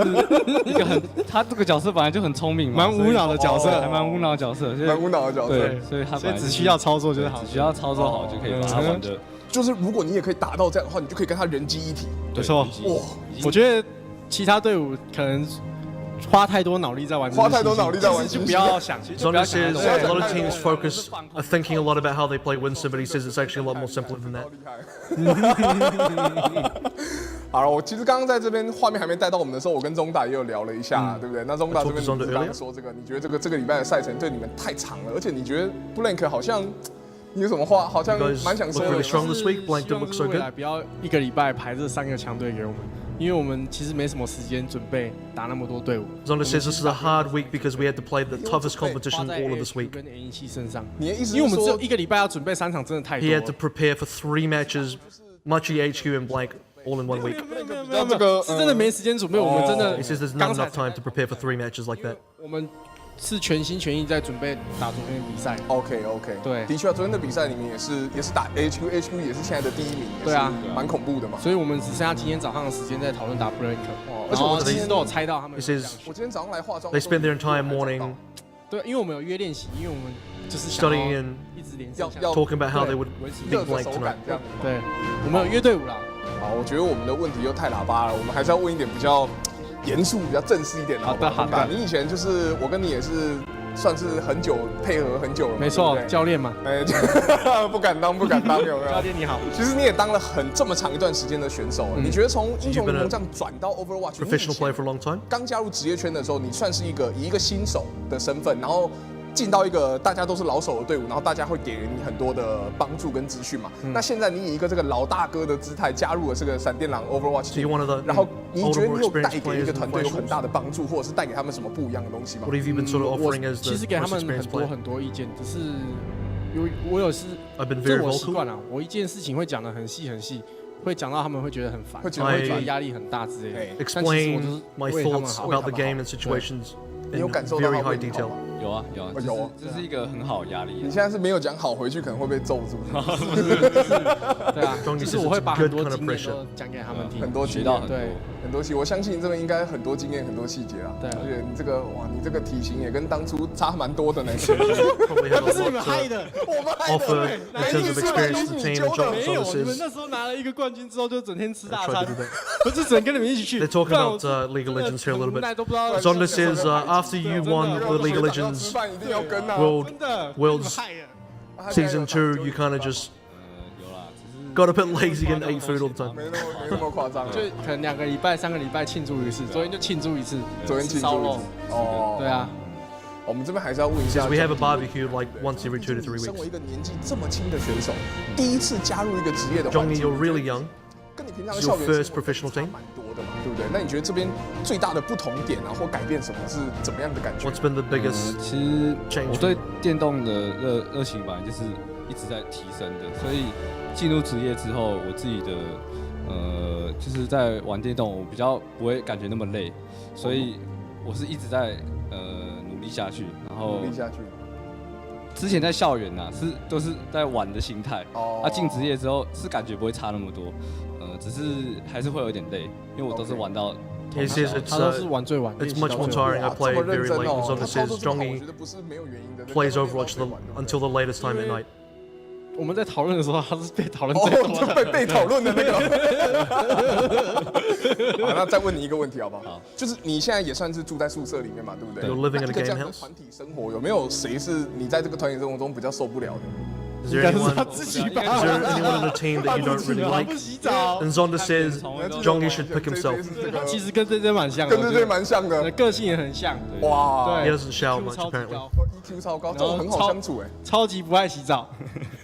一个他这个角色本来就很聪明嘛，蛮无脑的角色还蛮无脑的角色，蛮无脑的角色。对，所以他本来只需要操作就好，只需要操作好就可以把它玩的。就是如果你也可以达到这样的话，你就可以跟他人机一体。没错，哇，我觉得其他队伍可能花太多脑力在玩，花太多脑力在玩，就不要想。 Zonda says a lot of teams focus are thinking a lot about how they play Winston, but he says it's actually a lot more simpler than that. 好了，我其实刚刚在这边画面还没带到我们的时候，我跟中大也有聊了一下，对不对？那中大这边你刚刚说这个，你觉得这个礼拜的赛程对你们太长了，而且你觉得 Blank 好像你有什么话好像蛮想说的。strong this week. Blank didn't look so 未来 good. 不要一个礼拜排这3个强队给我们，因为我们其实没什么时间准备打那么多队伍。Zonda says this is a hard week because we had to play the toughest competition all of this week. 跟 A17 身上，你的意思是因为我们只有一个礼拜要准备3场，真的太多 He 了。 had to prepare for 3 matches, Muchie HQ and Blank all in 1 week. 没有，是真的没时间准备。我们真的 He says there's not enough time to prepare for 3 matches like that. 我们是全心全意在准备打昨天的比赛。OK， 对，的确，昨天的比赛里面也是打 HQ 也是现在的第1名，对啊，蛮恐怖的嘛。所以我们只剩下今天早上的时间在讨论打 Blank， 而且我其实都有猜到他们。我今天早上来化妆 They spent their entire morning 对，因为我们有约练习，因为我们就是 studying and 一直连 talking about how they would beat Blank 手感 tonight. 这样。对，我们有约队伍啦。好，我觉得我们的问题又太喇叭了，我们还是要问一点比较严肃、比较正式一点的。好的，好的。你以前就是我跟你也是算是很久配合很久了，没错，教练嘛。哎，不敢当，有没有？教练你好。其实你也当了这么长一段时间的选手，你觉得从英雄联盟这样转到 Overwatch， professional player for a long time？ 刚加入职业圈的时候，你算是以一个新手的身份，然后进到一个大家都是老手的队伍，然后大家会给你很多的帮助跟资讯嘛。那现在你以一个这个老大哥的姿态加入了这个闪电狼 Overwatch， 然后你觉得你有带给一个团队有很大的帮助，或者是带给他们什么不一样的东西吗？其实给他们很多意见，只是我有是，这我习惯了。我一件事情会讲得很细，会讲到他们会觉得很烦，会觉得压力很大之类的。Explain my thoughts about the game and situations in very high detail. 有啊，这是一个很好的压力。你现在是没有讲好，回去可能会被揍住。对啊，就是我会把很多经验都讲给他们听，很多学到很多细，我相信这边应该很多经验、很多细节啊。对，而且你这个体型也跟当初差蛮多的呢。不是你们害的，我们害的。in terms of experience the team and John 没有，你们那时候拿了一个冠军之后就整天吃大餐，不是整跟你们一起去。They're talking about League of Legends here a little bit. Zonda says after you won the League of Legends Worlds Season 2, you kind of just got a bit lazy and ate food all the time. 没那么夸张，就可能2个礼拜、3个礼拜庆祝一次，昨天就庆祝一次，昨天庆祝一次。哦，对啊。我们这边还是要问一下 we have a barbecue like once every 2 to 3 weeks. 身为一个年纪这么轻的选手，第一次加入一个职业的环 Johnny, 境 you're really young. 跟你平常的 It's 校 your 园 first professional team. 蛮多的嘛，对不对？那你觉得这边最大的不同点啊，或改变什么是怎么样的感觉 What's been the biggest 其实 change? 我对电动的热情本来就是一直在提升的，所以进入职业之后，我自己的就是在玩电动，我比较不会感觉那么累，所以我是一直在努力下去，然后努力下去。之前在校园都是在玩的心态，进职业之后是感觉不会差那么多，只是还是会有点累，因为我都是玩到。He says it's much more tiring. I play very late. And Zonda says Johnny plays Overwatch until the latest time at night. 我们在讨论的时候，他是被讨论最多的，被讨论的那个。好，那再问你一个问题好不好？好，就是你现在也算是住在宿舍里面嘛，对不对？ You're living in a 这 game 样的 house. 团体生活有没有谁是你在这个团体生活中比较受不了的？ Is there anyone in the team that you don't really like? And Zonda says Jongi should pick himself. 其实跟这真蛮像的，跟这真蛮像的，个性也很像。哇 ，He doesn't shower much apparently. EQ 超高，这种很好相处哎，超级不爱洗澡。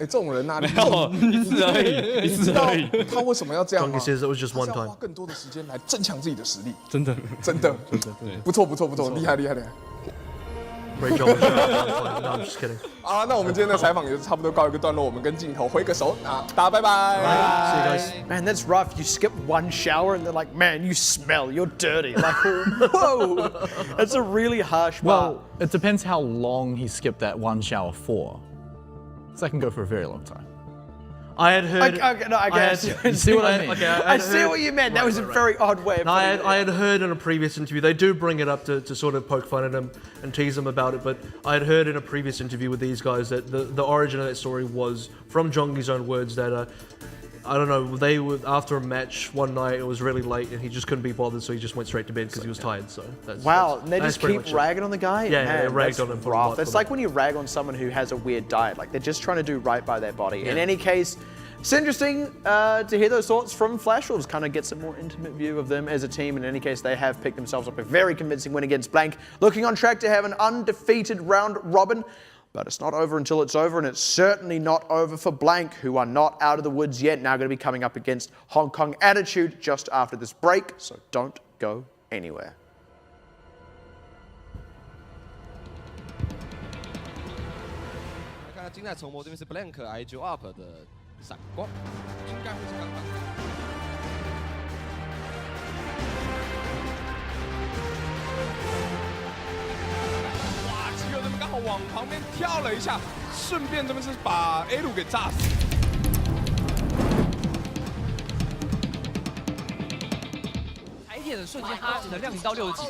哎，这种人哪里？一次而已，一次而已。他为什么要这样 Jongi says it was just one 他 time. 花更多的时间来增强自己的实力。真的，不错，厉害。Great job. No, I'm just kidding. 啊，那我们今天的采访也差不多告一个段落，我们跟镜头挥个手，啊，大家拜拜。See you guys. Man, that's rough. You skip one shower and they're like, man, you smell, you're dirty. Like, whoa, that's a really harsh bar. Well, it depends how long he skipped that one shower for. So that can go for a very long time. I had heard. I guess. See what I mean? Okay, I see what you meant. That was a very odd way of putting it. I had heard in a previous interview, they do bring it up to sort of poke fun at him and tease him about it, but I had heard in a previous interview with these guys that the origin of that story was from Jongi's own words that, I don't know, they were, after a match one night, it was really late and he just couldn't be bothered, so he just went straight to bed because he was tired, so that's... Wow, and they just keep ragging on the guy? Yeah, man, they ragged on him for rough. a It's like when you rag on someone who has a weird diet, like they're just trying to do right by their body. Yeah. In any case, It's interesting to hear those thoughts from Flash Wolves, kind of get some more intimate view of them as a team. In any case, they have picked themselves up a very convincing win against Blank, looking on track to have an undefeated round robin. But it's not over until it's over, and it's certainly not over for Blank, who are not out of the woods yet. Now going to be coming up against Hong Kong Attitude just after this break, so don't go anywhere. 看精彩重播，这边是 Blank I9 Up 的闪光，应该会是刚刚。哇，基友这边刚好往旁边跳了一下，顺便这边是把 A 路给炸死。 的瞬间，他只能亮0到60几。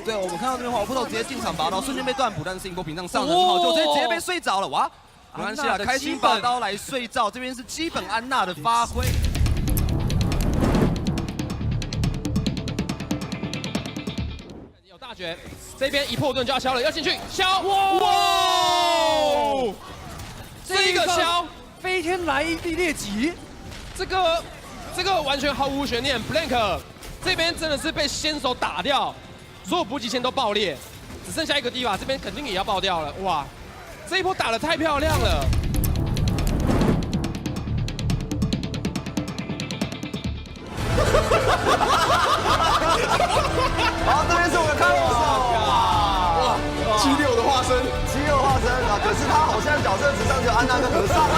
对，我们看到这边黄葡萄直接进场拔刀，瞬间被断补，但是影波屏障上的很好，就直接被睡着了。哇，没关系啊，开心拔刀来睡觉，这边是基本安娜的发挥。有大绝，这边一破盾就要消了，要进去消！哇！这个消飞天来一地裂级，这个完全毫无悬念 ，Blank。 这边真的是被先手打掉，所有补给线都爆裂，只剩下一个地方，这边肯定也要爆掉了。哇，这一波打得太漂亮了！好，这边是我们看到哇，激流的化身，激流化身啊！可是他好像角色只上只有安娜跟和尚。